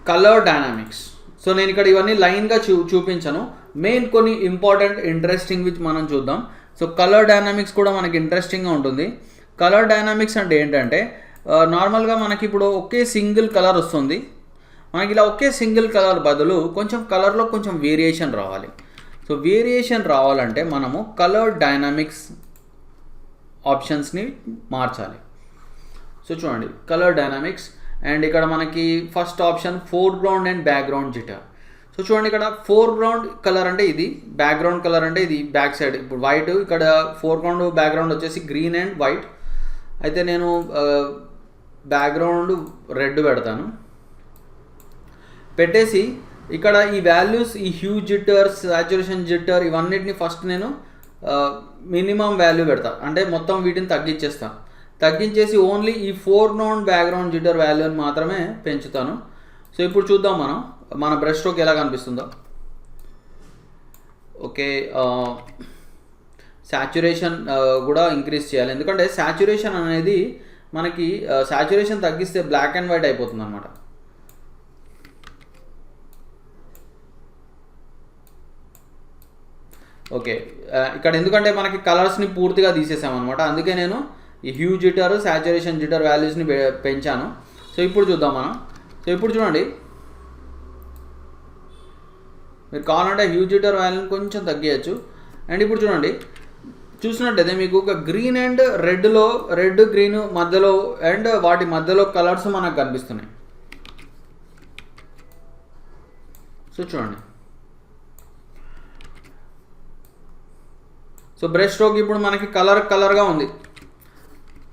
Speaker 1: Colour dynamics. సో నేను ఇక్కడ ఇవన్నీ లైన్గా చూపించాను. మెయిన్ కొన్ని ఇంపార్టెంట్ ఇంట్రెస్టింగ్ విచ్ మనం చూద్దాం. సో కలర్ డైనామిక్స్ కూడా మనకి ఇంట్రెస్టింగ్గా ఉంటుంది. కలర్ డైనామిక్స్ అంటే ఏంటంటే నార్మల్గా మనకి ఇప్పుడు ఒకే సింగిల్ కలర్ వస్తుంది, మనకి ఇలా ఒకే సింగిల్ కలర్ బదులు కొంచెం కలర్లో కొంచెం వేరియేషన్ రావాలి. సో వేరియేషన్ రావాలంటే మనము కలర్ డైనామిక్స్ ఆప్షన్స్ని మార్చాలి. సో చూడండి కలర్ డైనామిక్స్, అండ్ ఇక్కడ మనకి first option foreground and background jitter. So చూడండి ఇక్కడ ఫోర్గ్రౌండ్ కలర్ అంటే ఇది, బ్యాక్గ్రౌండ్ కలర్ అంటే ఇది బ్యాక్ సైడ్. ఇప్పుడు వైట్, ఇక్కడ ఫోర్గ్రౌండ్ బ్యాక్గ్రౌండ్ వచ్చేసి గ్రీన్ అండ్ వైట్. అయితే నేను బ్యాక్గ్రౌండ్ రెడ్ పెడతాను. పెట్టేసి ఇక్కడ ఈ వాల్యూస్, ఈ హ్యూ జిటర్, సాచురేషన్ జిటర్, ఇవన్నిటిని ఫస్ట్ నేను మినిమం వాల్యూ పెడతా, అంటే మొత్తం వీటిని తగ్గించేస్తాను. తగ్గించేసి ఓన్లీ ఈ ఫోర్గ్రౌండ్ బ్యాక్గ్రౌండ్ జిటర్ వాల్యూని మాత్రమే పెంచుతాను. సో ఇప్పుడు చూద్దాం మనం మన బ్రష్ స్ట్రోక్ ఎలా కనిపిస్తుందో. ఓకే, సాచురేషన్ కూడా ఇంక్రీజ్ చేయాలి, ఎందుకంటే సాచురేషన్ అనేది మనకి సాచురేషన్ తగ్గిస్తే బ్లాక్ అండ్ వైట్ అయిపోతుంది అనమాట. ఓకే, ఇక్కడ ఎందుకంటే మనకి కలర్స్ని పూర్తిగా తీసేసామన్నమాట, అందుకే నేను ఈ హ్యూ జిటర్, సాచురేషన్ జిటర్ వాల్యూస్ని పెంచాను. సో ఇప్పుడు చూద్దాం మనం. సో ఇప్పుడు చూడండి, మీరు కావాలంటే హ్యూ జిటర్ వాల్యూని కొంచెం తగ్గించచ్చు. అండ్ ఇప్పుడు చూడండి, చూసినట్టయితే మీకు ఒక గ్రీన్ అండ్ రెడ్లో, రెడ్ గ్రీన్ మధ్యలో అండ్ వాటి మధ్యలో కలర్స్ మనకు కనిపిస్తున్నాయి. సో చూడండి, సో బ్రష్ స్ట్రోక్ ఇప్పుడు మనకి కలర్గా ఉంది,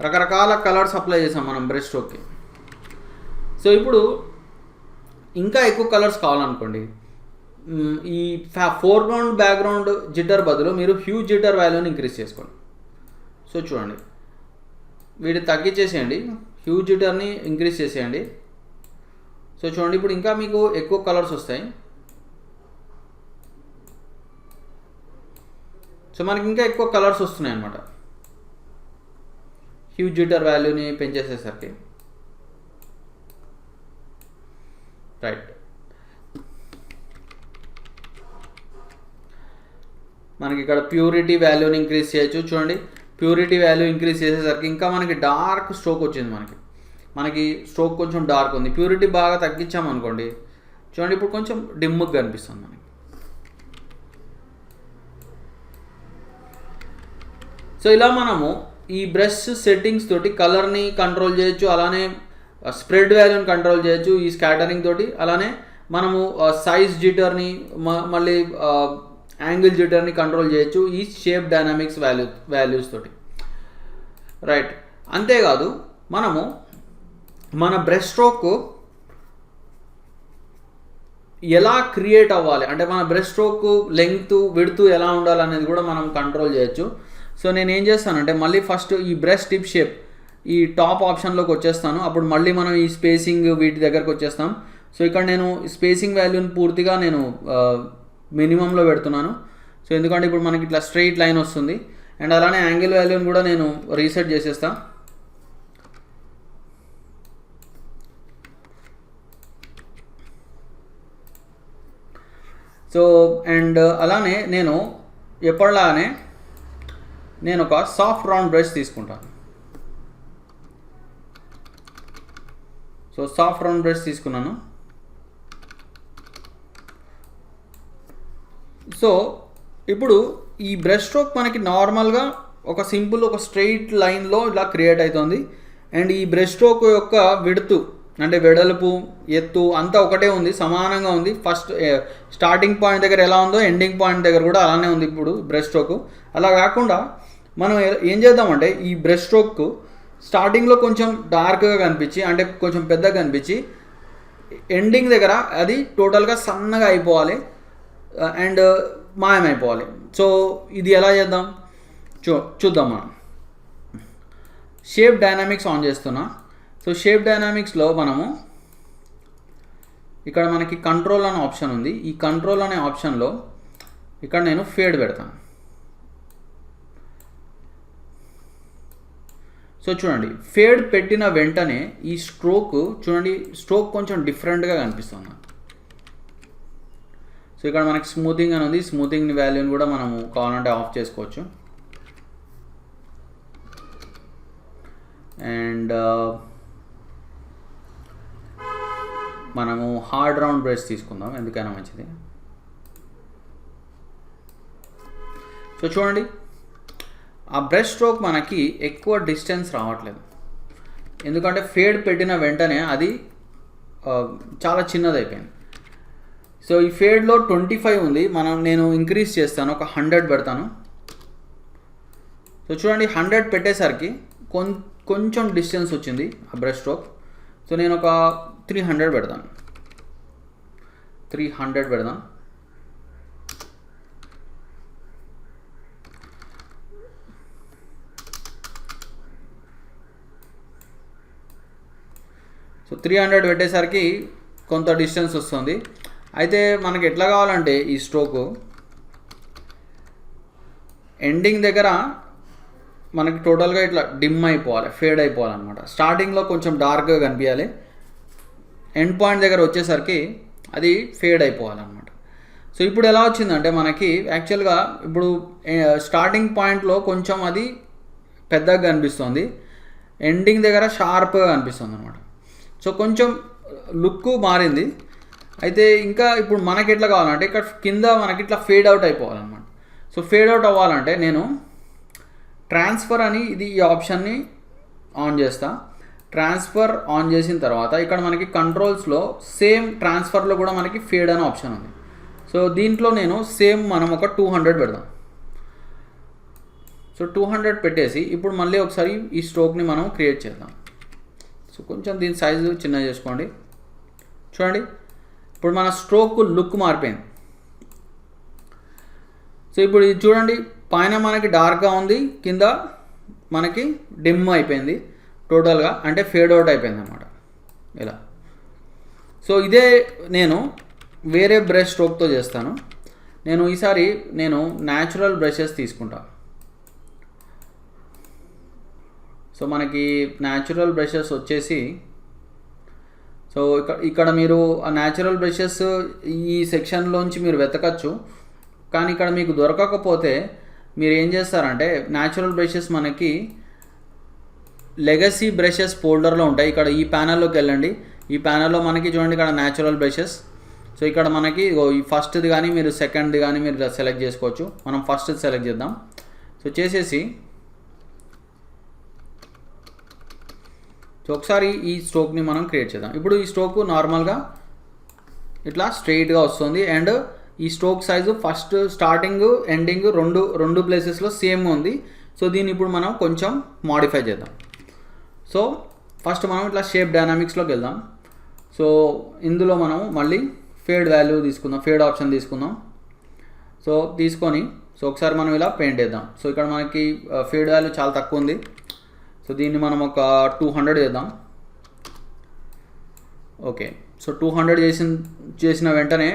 Speaker 1: రకరకాల కలర్స్ అప్లై చేసాం మనం బ్రష్ స్ట్రోక్కి. సో ఇప్పుడు ఇంకా ఎక్కువ కలర్స్ కావాలనుకోండి, ఈ ఫోర్గ్రౌండ్ బ్యాక్గ్రౌండ్ జిటర్ బదులు మీరు హ్యూ జిటర్ వాల్యూని ఇంక్రీజ్ చేసుకోండి. సో చూడండి, వీటిని తగ్గించేసేయండి, హ్యూ జిటర్ని ఇంక్రీజ్ చేసేయండి. సో చూడండి, ఇప్పుడు ఇంకా మీకు ఎక్కువ కలర్స్ వస్తాయి. సో మనకి ఇంకా ఎక్కువ కలర్స్ వస్తున్నాయి అన్నమాట హ్యూ జిటర్ వాల్యూని పెంచేసేసరికి. రైట్, మనకి ఇక్కడ ప్యూరిటీ వాల్యూని ఇంక్రీజ్ చేయొచ్చు. చూడండి, ప్యూరిటీ వాల్యూ ఇంక్రీజ్ చేసేసరికి ఇంకా మనకి డార్క్ స్ట్రోక్ వచ్చింది. మనకి స్ట్రోక్ కొంచెం డార్క్ ఉంది. ప్యూరిటీ బాగా తగ్గించామనుకోండి, చూడండి ఇప్పుడు కొంచెం డిమ్గా కనిపిస్తుంది మనకి. సో ఇలా మనము ఈ బ్రష్ సెట్టింగ్స్ తోటి కలర్ని కంట్రోల్ చేయొచ్చు, అలానే స్ప్రెడ్ వాల్యూని కంట్రోల్ చేయొచ్చు ఈ స్కాటరింగ్ తోటి. అలానే మనము సైజ్ జిటర్ని, మళ్ళీ యాంగిల్ జిటర్ని కంట్రోల్ చేయొచ్చు ఈ షేప్ డైనామిక్స్ వాల్యూస్ తోటి. రైట్, అంతేకాదు మనము మన బ్రష్ స్ట్రోక్ ఎలా క్రియేట్ అవ్వాలి, అంటే మన బ్రష్ స్ట్రోక్ లెంగ్త్, విడ్త్ ఎలా ఉండాలనేది కూడా మనం కంట్రోల్ చేయొచ్చు. సో నేను ఏం చేస్తానంటే మళ్ళీ ఫస్ట్ ఈ బ్రష్ టిప్ షేప్ ఈ టాప్ ఆప్షన్లోకి వచ్చేస్తాను. అప్పుడు మళ్ళీ మనం ఈ స్పేసింగ్ వీటి దగ్గరకు వచ్చేస్తాం. సో ఇక్కడ నేను స్పేసింగ్ వాల్యూని పూర్తిగా నేను మినిమంలో పెడుతున్నాను. సో ఎందుకంటే ఇప్పుడు మనకి ఇట్లా స్ట్రెయిట్ లైన్ వస్తుంది. అండ్ అలానే యాంగిల్ వాల్యూని కూడా నేను రీసెట్ చేసేస్తాను. సో అండ్ అలానే నేను ఎప్పటిలానే నేను ఒక సాఫ్ట్ రౌండ్ బ్రష్ తీసుకుంటాను. సో సాఫ్ట్ రౌండ్ బ్రష్ తీసుకున్నాను. సో ఇప్పుడు ఈ బ్రష్ స్ట్రోక్ మనకి నార్మల్గా ఒక సింపుల్ ఒక స్ట్రెయిట్ లైన్లో ఇలా క్రియేట్ అవుతుంది. అండ్ ఈ బ్రష్ స్ట్రోక్ యొక్క విడ్త్ అంటే వెడల్పు, ఎత్తు అంతా ఒకటే ఉంది, సమానంగా ఉంది. ఫస్ట్ స్టార్టింగ్ పాయింట్ దగ్గర ఎలా ఉందో ఎండింగ్ పాయింట్ దగ్గర కూడా అలానే ఉంది ఇప్పుడు బ్రష్ స్ట్రోక్. అలా కాకుండా మనం ఏం చేద్దామంటే ఈ బ్రష్ స్ట్రోక్ స్టార్టింగ్లో కొంచెం డార్క్గా కనిపించి, అంటే కొంచెం పెద్దగా కనిపించి, ఎండింగ్ దగ్గర అది టోటల్గా సన్నగా అయిపోవాలి అండ్ మాయమైపోవాలి. సో ఇది ఎలా చేద్దాం చూద్దాం మనం. షేప్ డైనామిక్స్ ఆన్ చేస్తున్నా. సో షేప్ డైనామిక్స్లో మనము ఇక్కడ మనకి కంట్రోల్ అనే ఆప్షన్ ఉంది. ఈ కంట్రోల్ అనే ఆప్షన్లో ఇక్కడ నేను ఫేడ్ పెడతాను. సో చూడండి, ఫేడ్ పెట్టిన వెంటనే ఈ స్ట్రోక్ చూడండి, స్ట్రోక్ కొంచెం డిఫరెంట్గా కనిపిస్తుంది. సో ఇక్కడ మనకి స్మూతింగ్ అని ఉంది. స్మూతింగ్ వాల్యూని కూడా మనము కావాలంటే ఆఫ్ చేసుకోవచ్చు. అండ్ మనము హార్డ్ రౌండ్ బ్రష్ తీసుకుందాం, ఎందుకైనా మంచిది. సో చూడండి, ఆ బ్రష్ స్ట్రోక్ మనకి ఎక్కువ డిస్టెన్స్ రావట్లేదు, ఎందుకంటే ఫేడ్ పెట్టిన వెంటనే అది చాలా చిన్నది అయిపోయింది. సో ఈ ఫేడ్లో 25 ఉంది, నేను ఇంక్రీజ్ చేస్తాను, ఒక 100 పెడతాను. సో చూడండి 100 పెట్టేసరికి కొంచెం డిస్టెన్స్ వచ్చింది ఆ బ్రష్ స్ట్రోక్. సో నేను ఒక 300 పెడతాను. సో 300 పెట్టేసరికి కొంత డిస్టెన్స్ వస్తుంది. అయితే మనకి ఎట్లా కావాలంటే ఈ స్ట్రోకు ఎండింగ్ దగ్గర మనకి టోటల్గా ఇట్లా డిమ్ అయిపోవాలి, ఫేడ్ అయిపోవాలన్నమాట. స్టార్టింగ్లో కొంచెం డార్క్గా కనిపించాలి, ఎండ్ పాయింట్ దగ్గర వచ్చేసరికి అది ఫేడ్ అయిపోవాలన్నమాట. సో ఇప్పుడు ఎలా వచ్చిందంటే మనకి యాక్చువల్గా ఇప్పుడు స్టార్టింగ్ పాయింట్లో కొంచెం అది పెద్దగా కనిపిస్తుంది, ఎండింగ్ దగ్గర షార్ప్గా కనిపిస్తుంది అనమాట. సో కొంచెం లుక్ మారింది. అయితే ఇంకా ఇప్పుడు మనకి ఎట్లా కావాలంటే ఇక్కడ కింద మనకి ఇట్లా ఫేడ్ అవుట్ అయిపోవాలన్నమాట. సో ఫేడ్ అవుట్ అవ్వాలంటే నేను ట్రాన్స్ఫర్ అని ఈ ఆప్షన్ని ఆన్ చేస్తా. ట్రాన్స్ఫర్ ఆన్ చేసిన తర్వాత ఇక్కడ మనకి కంట్రోల్స్లో సేమ్ ట్రాన్స్ఫర్లో కూడా మనకి ఫేడ్ అనే ఆప్షన్ ఉంది. సో దీంట్లో నేను సేమ్ మనం ఒక 200 పెడదాం. సో 200 పెట్టేసి ఇప్పుడు మళ్ళీ ఒకసారి ఈ స్ట్రోక్ని మనం క్రియేట్ చేద్దాం. సో కొంచెం దీని సైజు చిన్న చేసుకోండి. చూడండి ఇప్పుడు మన స్ట్రోక్ లుక్ మారిపోయింది. సో ఇప్పుడు ఇది చూడండి, పైన మనకి డార్క్గా ఉంది, కింద మనకి డిమ్ అయిపోయింది టోటల్గా, అంటే ఫేడ్ అవుట్ అయిపోయింది అన్నమాట ఇలా. సో ఇదే నేను వేరే బ్రష్ స్ట్రోక్తో చేస్తాను. ఈసారి నేను న్యాచురల్ బ్రషెస్ తీసుకుంటాను. సో మనకి న్యాచురల్ బ్రషెస్ వచ్చేసి, సో ఇక్కడ మీరు ఆ న్యాచురల్ బ్రషెస్ ఈ సెక్షన్లోంచి మీరు వెతకచ్చు. కానీ ఇక్కడ మీకు దొరకకపోతే మీరు ఏం చేస్తారంటే న్యాచురల్ బ్రషెస్ మనకి లెగసీ బ్రషెస్ ఫోల్డర్లో ఉంటాయి. ఇక్కడ ఈ ప్యానల్లోకి వెళ్ళండి. ఈ ప్యానల్లో మనకి చూడండి ఇక్కడ న్యాచురల్ బ్రషెస్. సో ఇక్కడ మనకి ఈ ఫస్ట్ది కానీ మీరు సెకండ్ది కానీ మీరు సెలెక్ట్ చేసుకోవచ్చు. మనం ఫస్ట్ది సెలెక్ట్ చేద్దాం. సో చేసేసి సో ఒకసారి ఈ స్ట్రోక్ని మనం క్రియేట్ చేద్దాం. ఇప్పుడు ఈ స్ట్రోక్ నార్మల్గా ఇట్లా స్ట్రెయిట్గా వస్తుంది, అండ్ ఈ stroke size first starting ending రెండు ప్లేసెస్లో సేమ్ ఉంది. సో దీన్ని ఇప్పుడు మనం కొంచెం మాడిఫై చేద్దాం. సో ఫస్ట్ మనం ఇట్లా షేప్ డైనామిక్స్లోకి వెళ్దాం. సో ఇందులో మనం మళ్ళీ ఫేడ్ వాల్యూ తీసుకుందాం, ఫేడ్ ఆప్షన్ తీసుకుందాం. సో తీసుకొని ఒకసారి మనం ఇలా పెయింట్ వేద్దాం. సో ఇక్కడ మనకి ఫేడ్ వాల్యూ చాలా తక్కువ ఉంది. సో దీన్ని మనం ఒక 200 చేద్దాం. ఓకే, సో 200 చేసిన వెంటనే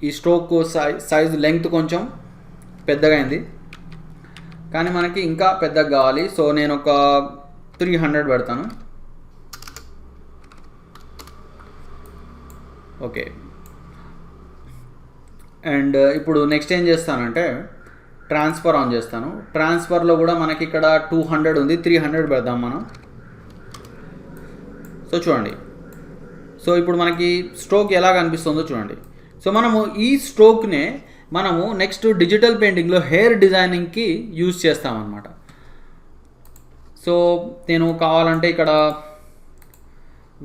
Speaker 1: ఈ స్ట్రోక్ సైజ్ లెంగ్త్ కొంచెం పెద్దగా అయింది, కానీ మనకి ఇంకా పెద్దగా కావాలి. సో నేను ఒక 300 పెడతాను. ఓకే, అండ్ ఇప్పుడు నెక్స్ట్ ఏం చేస్తానంటే ట్రాన్స్ఫర్ ఆన్ చేస్తాను. ట్రాన్స్ఫర్లో కూడా మనకి ఇక్కడ 200 ఉంది, 300 పెడదాం మనం. సో చూడండి, సో ఇప్పుడు మనకి స్ట్రోక్ ఎలా కనిపిస్తుందో చూడండి. సో మనము ఈ స్ట్రోక్నే మనము నెక్స్ట్ డిజిటల్ పెయింటింగ్లో హెయిర్ డిజైనింగ్కి యూజ్ చేస్తామన్నమాట. సో నేను కావాలంటే ఇక్కడ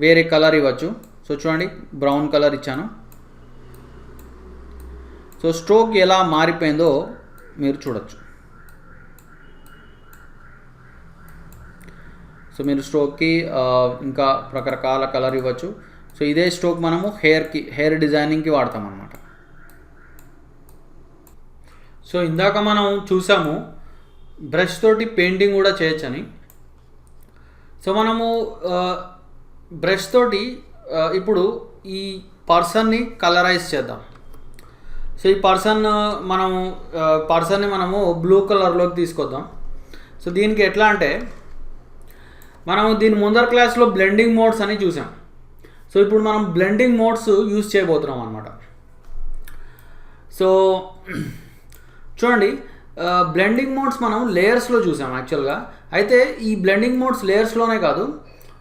Speaker 1: వేరే కలర్ ఇవ్వచ్చు. సో చూడండి బ్రౌన్ కలర్ ఇచ్చాను. సో స్ట్రోక్ ఎలా మారిపోయిందో మీరు చూడొచ్చు. సో మీరు స్ట్రోక్కి ఇంకా రకరకాల కలర్ ఇవ్వచ్చు. సో ఇదే స్ట్రోక్ మనము హెయిర్ డిజైనింగ్కి వాడతాం అన్నమాట. సో ఇందాక మనం చూసాము బ్రష్ తోటి పెయింటింగ్ కూడా చేయొచ్చని. సో మనము బ్రష్ తోటి ఇప్పుడు ఈ పర్సన్ని కలరైజ్ చేద్దాం. సో ఈ పర్సన్ని మనము బ్లూ కలర్లోకి తీసుకొద్దాం. సో దీనికి ఎట్లా అంటే మనము దీని ముందర క్లాస్లో బ్లెండింగ్ మోడ్స్ అని చూసాం. సో ఇప్పుడు మనం బ్లెండింగ్ మోడ్స్ యూజ్ చేయబోతున్నాం అనమాట. సో చూడండి, బ్లెండింగ్ మోడ్స్ మనం లేయర్స్లో చూసాం యాక్చువల్గా. అయితే ఈ బ్లెండింగ్ మోడ్స్ లేయర్స్లోనే కాదు,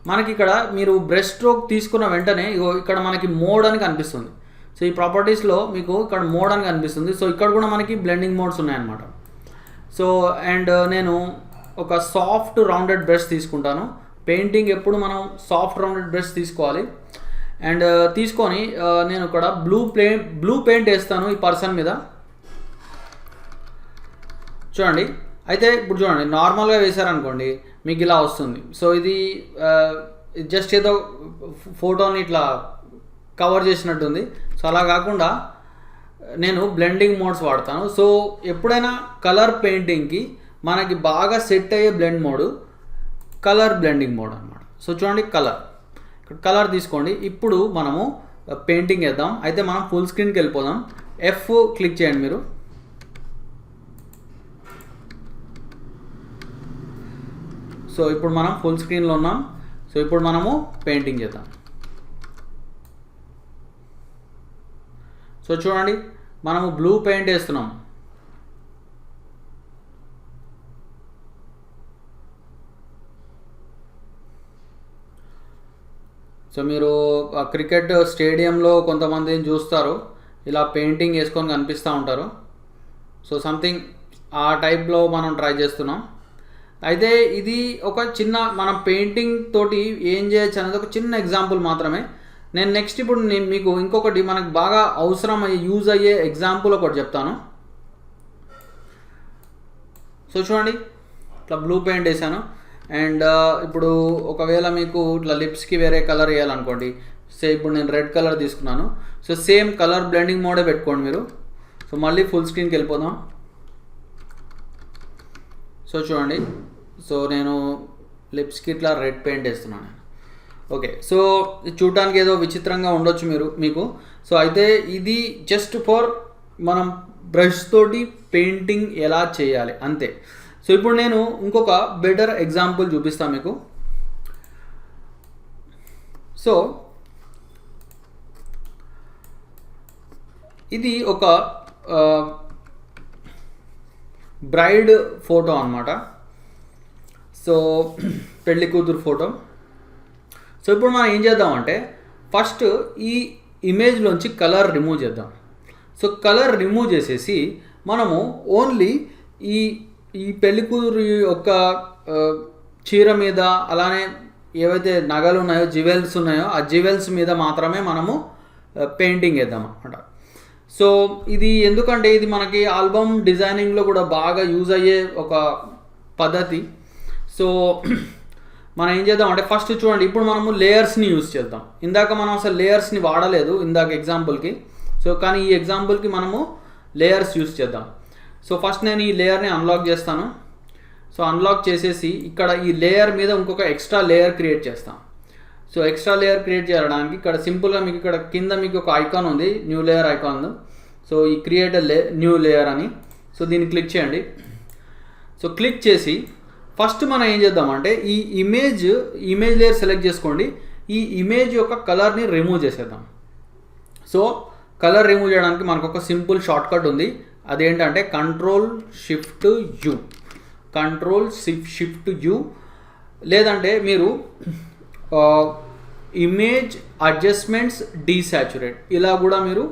Speaker 1: మనకి ఇక్కడ మీరు బ్రష్ స్ట్రోక్ తీసుకున్న వెంటనే ఇక్కడ మనకి మోడ్ అని కనిపిస్తుంది. సో ఈ ప్రాపర్టీస్లో మీకు ఇక్కడ మోడ్ అని కనిపిస్తుంది. సో ఇక్కడ కూడా మనకి బ్లెండింగ్ మోడ్స్ ఉన్నాయన్నమాట. సో అండ్ నేను ఒక సాఫ్ట్ రౌండెడ్ బ్రష్ తీసుకుంటాను. పెయింటింగ్ ఎప్పుడు మనం సాఫ్ట్ రౌండెడ్ బ్రష్ తీసుకోవాలి. అండ్ తీసుకొని నేను ఇక్కడ బ్లూ పెయింట్ వేస్తాను ఈ పర్సన్ మీద. చూడండి, అయితే ఇప్పుడు చూడండి, నార్మల్గా వేశారనుకోండి మీకు ఇలా వస్తుంది. సో ఇది జస్ట్ ఏదో ఫోటోని ఇట్లా కవర్ చేసినట్టుంది. సో అలా కాకుండా నేను బ్లెండింగ్ మోడ్స్ వాడతాను. సో ఎప్పుడైనా కలర్ పెయింటింగ్కి మనకి బాగా సెట్ అయ్యే blend mode colour blending mode అనమాట. సో చూడండి, కలర్ తీసుకోండి. ఇప్పుడు మనము పెయింటింగ్ వేద్దాం. అయితే మనం ఫుల్ స్క్రీన్కి వెళ్ళిపోదాం. F క్లిక్ చేయండి మీరు. సో ఇప్పుడు మనం ఫుల్ స్క్రీన్లో ఉన్నాం. సో ఇప్పుడు మనము పెయింటింగ్ చేద్దాం. సో చూడండి, మనము బ్లూ పెయింట్ వేస్తున్నాం. సో మీరు క్రికెట్ స్టేడియంలో కొంతమందిని చూస్తారు, ఇలా పెయింటింగ్ వేసుకొని కనిపిస్తూ ఉంటారు. సో సంథింగ్ ఆ టైప్లో మనం ట్రై చేస్తున్నాం. అయితే ఇది ఒక చిన్న మనం పెయింటింగ్ తోటి ఏం చేయొచ్చు అనేది ఒక చిన్న ఎగ్జాంపుల్ మాత్రమే. నేను నెక్స్ట్ ఇప్పుడు మీకు ఇంకొకటి మనకు బాగా అవసరం యూజ్ అయ్యే ఎగ్జాంపుల్ ఒకటి చెప్తాను. సో చూడండి, ఇట్లా బ్లూ పెయింట్ వేసాను. అండ్ ఇప్పుడు ఒకవేళ మీకు ఇట్లా లిప్స్కి వేరే కలర్ వేయాలనుకోండి. ఇప్పుడు నేను రెడ్ కలర్ తీసుకున్నాను. సో సేమ్ కలర్ బ్లెండింగ్ మోడే పెట్టుకోండి మీరు. సో మళ్ళీ ఫుల్ స్క్రీన్కి వెళ్ళిపోదాం. సో చూడండి, సో నేను లిప్స్కి ఇట్లా రెడ్ పెయింట్ వేస్తున్నాను. ఓకే, సో చూడటానికి ఏదో విచిత్రంగా ఉండొచ్చు మీకు. సో అయితే ఇది జస్ట్ ఫర్ మనం బ్రష్ తోటి పెయింటింగ్ ఎలా చేయాలి అంతే. సో ఇప్పుడు నేను ఇంకొక బెటర్ ఎగ్జాంపుల్ చూపిస్తాను మీకు. సో ఇది ఒక బ్రైడ్ ఫోటో అన్నమాట. సో పెళ్లి కూతురు ఫోటో. సో ఇప్పుడు మనం ఏం చేద్దామంటే ఫస్ట్ ఈ ఇమేజ్లోంచి కలర్ రిమూవ్ చేద్దాం. సో కలర్ రిమూవ్ చేసేసి మనము ఓన్లీ ఈ పెళ్లి కూతురు యొక్క చీర మీద, అలానే ఏవైతే నగలు ఉన్నాయో, జ్యువెల్స్ ఉన్నాయో, ఆ జ్యువెల్స్ మీద మాత్రమే మనము పెయింటింగ్ వేద్దాం అన్నమాట. సో ఇది ఎందుకంటే ఇది మనకి ఆల్బమ్ డిజైనింగ్లో కూడా బాగా యూజ్ అయ్యే ఒక పద్ధతి. సో మనం ఏం చేద్దాం అంటే ఫస్ట్ చూడండి, ఇప్పుడు మనము లేయర్స్ని యూజ్ చేద్దాం. ఇందాక మనం అసలు లేయర్స్ని వాడలేదు ఇందాక ఎగ్జాంపుల్కి. సో కానీ ఈ ఎగ్జాంపుల్కి మనము లేయర్స్ యూజ్ చేద్దాం. సో ఫస్ట్ నేను ఈ లేయర్ని అన్లాక్ చేస్తాను. సో అన్లాక్ చేసేసి ఇక్కడ ఈ లేయర్ మీద ఇంకొక ఎక్స్ట్రా లేయర్ క్రియేట్ చేస్తాం. సో ఎక్స్ట్రా లేయర్ క్రియేట్ చేయడానికి ఇక్కడ సింపుల్గా మీకు ఇక్కడ కింద మీకు ఒక ఐకాన్ ఉంది, న్యూ లేయర్ ఐకాన్. సో ఈ క్రియేట్ న్యూ లేయర్ అని. సో దీన్ని క్లిక్ చేయండి. సో క్లిక్ చేసి ఫస్ట్ మనం ఏం చేద్దామంటే ఈ ఇమేజ్ లేయర్ సెలెక్ట్ చేసుకోండి. ఈ ఇమేజ్ యొక్క కలర్ని రిమూవ్ చేసేద్దాం. సో కలర్ రిమూవ్ చేయడానికి మనకు ఒక సింపుల్ షార్ట్ కట్ ఉంది. అదేంటంటే Ctrl+Shift+U, లేదంటే మీరు ఇమేజ్ అడ్జస్ట్మెంట్స్ డీసాచురేట్, ఇలా కూడా మీరు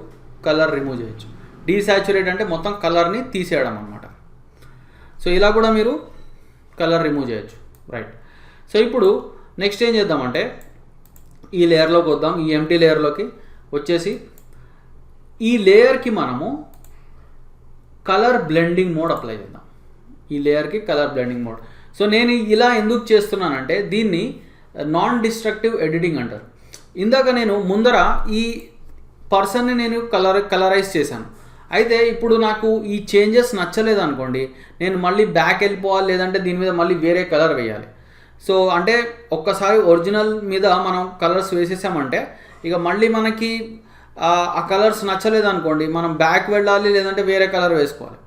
Speaker 1: కలర్ రిమూవ్ చేయొచ్చు. డీసాచురేట్ అంటే మొత్తం కలర్ని తీసేయడం అన్నమాట. సో ఇలా కూడా మీరు కలర్ రిమూవ్ చేయొచ్చు, రైట్. సో ఇప్పుడు నెక్స్ట్ ఏం చేద్దామంటే ఈ లేయర్లోకి వద్దాం. ఈ ఎంటీ లేయర్లోకి వచ్చేసి ఈ లేయర్కి మనము కలర్ బ్లెండింగ్ మోడ్ అప్లై చేద్దాం. ఈ లేయర్కి కలర్ బ్లెండింగ్ మోడ్. సో నేను ఇలా ఎందుకు చేస్తున్నానంటే దీన్ని నాన్ డిస్ట్రక్టివ్ ఎడిటింగ్ అంటారు. ఇందాక నేను ముందర ఈ పర్సన్ని నేను కలరైజ్ చేశాను. అయితే ఇప్పుడు నాకు ఈ చేంజెస్ నచ్చలేదు అనుకోండి, నేను మళ్ళీ బ్యాక్ వెళ్ళిపోవాలి, లేదంటే దీని మీద మళ్ళీ వేరే కలర్ వేయాలి. సో అంటే ఒక్కసారి ఒరిజినల్ మీద మనం కలర్స్ వేసేసామంటే ఇక మళ్ళీ మనకి ఆ కలర్స్ నచ్చలేదు అనుకోండి, మనం బ్యాక్ వెళ్ళాలి, లేదంటే వేరే కలర్ వేసుకోవాలి.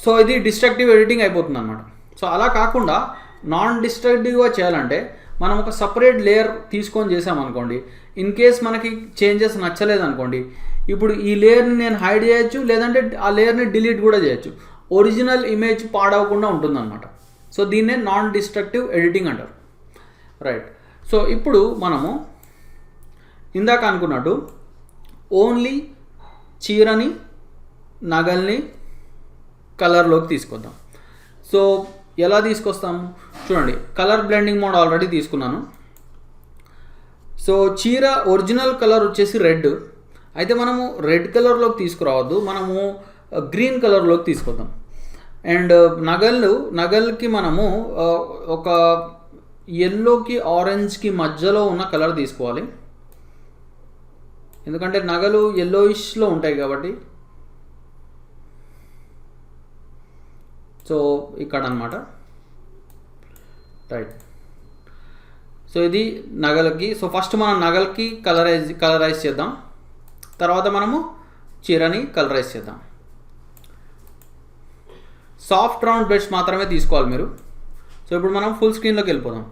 Speaker 1: సో ఇది డిస్ట్రక్టివ్ ఎడిటింగ్ అయిపోతుంది అనమాట. సో అలా కాకుండా నాన్ డిస్ట్రక్టివ్గా చేయాలంటే మనం ఒక సపరేట్ లేయర్ తీసుకొని చేసామనుకోండి, ఇన్ కేస్ మనకి చేంజెస్ నచ్చలేదు అనుకోండి, ఇప్పుడు ఈ లేయర్ని నేను హైడ్ చేయొచ్చు, లేదంటే ఆ లేయర్ని డిలీట్ కూడా చేయొచ్చు. ఒరిజినల్ ఇమేజ్ పాడవకుండా ఉంటుందన్నమాట. సో దీన్నే నాన్ డిస్ట్రక్టివ్ ఎడిటింగ్ అంటారు, రైట్. సో ఇప్పుడు మనము ఇందాక అనుకున్నట్టు ఓన్లీ చీరని, నగల్ని కలర్లోకి తీసుకొద్దాం. సో ఎలా తీసుకొస్తాము చూడండి, కలర్ బ్లెండింగ్ మోడ్ ఆల్రెడీ తీసుకున్నాను. సో చీర ఒరిజినల్ కలర్ వచ్చేసి రెడ్, అయితే మనము రెడ్ కలర్లోకి తీసుకురావద్దు, మనము గ్రీన్ కలర్లోకి తీసుకొద్దాం. అండ్ నగల్కి మనము ఒక ఎల్లోకి ఆరెంజ్కి మధ్యలో ఉన్న కలర్ తీసుకోవాలి, ఎందుకంటే నగలు ఎల్లోయిష్లో ఉంటాయి కాబట్టి. సో ఇక్కడ అనమాట, రైట్. సో ఇది నగలకి. సో ఫస్ట్ మనం నగలకి కలరైజ్ చేద్దాం, తర్వాత మనము చీరని కలరైజ్ చేద్దాం. సాఫ్ట్ రౌండ్ బ్రష్ మాత్రమే తీసుకోవాలి మీరు. సో ఇప్పుడు మనం ఫుల్ స్క్రీన్లోకి వెళ్ళిపోదాం.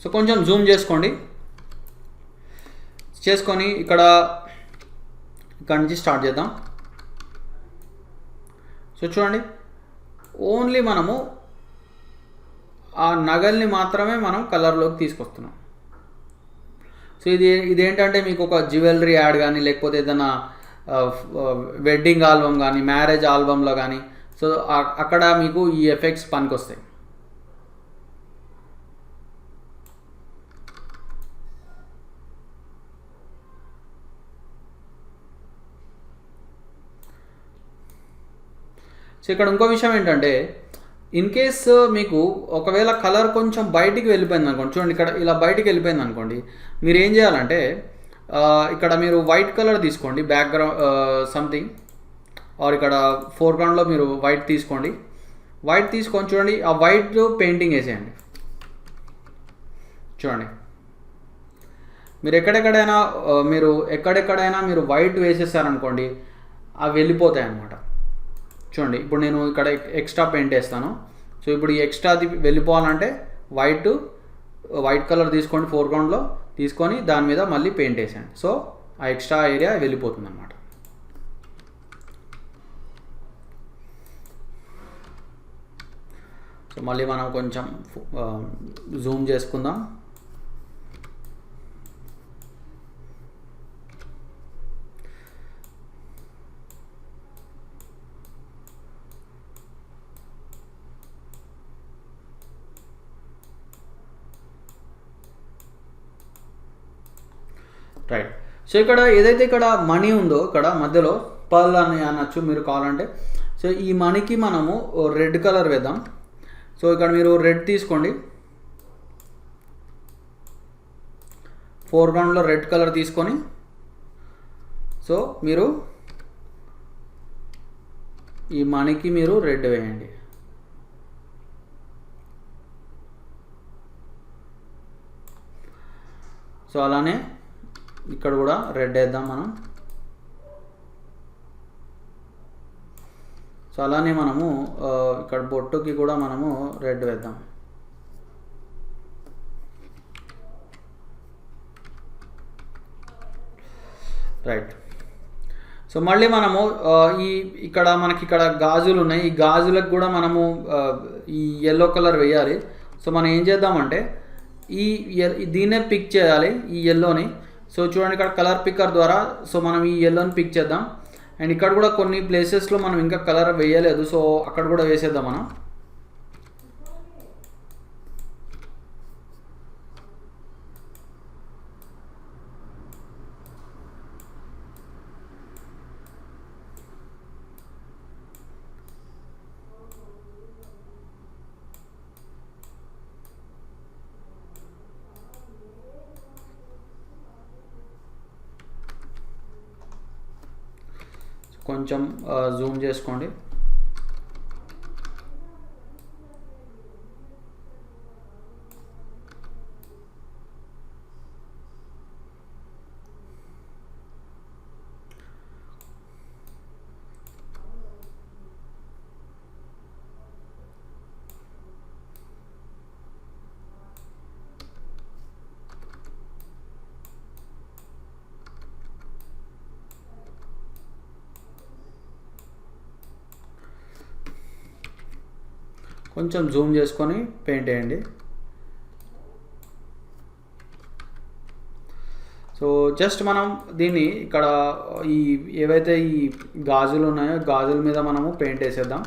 Speaker 1: సో కొంచెం జూమ్ చేసుకొని ఇక్కడ నుంచి స్టార్ట్ చేద్దాం. సో చూడండి, ఓన్లీ మనము ఆ నగల్ని మాత్రమే మనం కలర్లోకి తీసుకొస్తున్నాం. సో ఇదేంటంటే మీకు ఒక జ్యువెలరీ యాడ్ కానీ, లేకపోతే ఏదైనా వెడ్డింగ్ ఆల్బమ్ కానీ, మ్యారేజ్ ఆల్బంలో కానీ, సో అక్కడ మీకు ఈ ఎఫెక్ట్స్ పనికొస్తాయి. సో ఇక్కడ ఇంకో విషయం ఏంటంటే, ఇన్ కేస్ మీకు ఒకవేళ కలర్ కొంచెం బయటికి వెళ్ళిపోయింది అనుకోండి, చూడండి ఇక్కడ ఇలా బయటికి వెళ్ళిపోయింది అనుకోండి, మీరు ఏం చేయాలంటే ఇక్కడ మీరు వైట్ కలర్ తీసుకోండి, బ్యాక్గ్రౌండ్ సంథింగ్, ఆర్ ఇక్కడ ఫోర్గ్రౌండ్లో మీరు వైట్ తీసుకోండి. వైట్ తీసుకొని చూడండి, ఆ వైట్ పెయింటింగ్ వేసేయండి. చూడండి, మీరు ఎక్కడెక్కడైనా మీరు వైట్ వేసేసారనుకోండి, అవి వెళ్ళిపోతాయి అన్నమాట. చూడండి, ఇప్పుడు నేను ఇక్కడ ఎక్స్ట్రా పెయింట్ వేస్తాను. సో ఇప్పుడు ఈ ఎక్స్ట్రాది వెళ్ళిపోవాలంటే వైట్ కలర్ తీసుకోండి, ఫోర్గ్రౌండ్లో తీసుకొని దాని మీద మళ్ళీ పెయింట్ వేసేయండి. సో ఆ ఎక్స్ట్రా ఏరియా వెళ్ళిపోతుంది అన్నమాట. సో మళ్ళీ మనం కొంచెం జూమ్ చేసుకుందాం. రైట్. సో ఇక్కడ ఏదైతే ఇక్కడ మనీ ఉందో, ఇక్కడ మధ్యలో పర్ల్ అని అనొచ్చు మీరు కావాలంటే. సో ఈ మనీకి మనము రెడ్ కలర్ వేద్దాం. సో ఇక్కడ మీరు రెడ్ తీసుకోండి, ఫోర్గ్రౌండ్లో రెడ్ కలర్ తీసుకొని, సో మీరు ఈ మనీకి మీరు రెడ్ వేయండి. సో అలానే ఇక్కడ కూడా రెడ్ వేద్దాం మనం. సో అలానే మనము ఇక్కడ బొట్టుకి కూడా మనము రెడ్ వేద్దాం. రైట్. సో మళ్ళీ మనము మనకి ఇక్కడ గాజులు ఉన్నాయి, ఈ గాజులకు కూడా మనము ఈ ఎల్లో కలర్ వేయాలి. సో మనం ఏం చేద్దామంటే దీన్నే పిక్ చేయాలి, ఈ ఎల్లోని. సో చూడండి, ఇక్కడ కలర్ పిక్కర్ ద్వారా సో మనం ఈ ఎల్లోని పిక్ చేద్దాం. అండ్ ఇక్కడ కూడా కొన్ని ప్లేసెస్లో మనం ఇంకా కలర్ వేయలేదు, సో అక్కడ కూడా వేసేద్దాం మనం. కొంచెం జూమ్ చేసుకోండి. కొంచెం జూమ్ చేసుకొని పెయింట్ వేయండి. సో జస్ట్ మనం దీన్ని ఇక్కడ ఈ ఏవైతే ఈ గాజులు ఉన్నాయో గాజుల మీద మనము పెయింట్ వేసేద్దాం.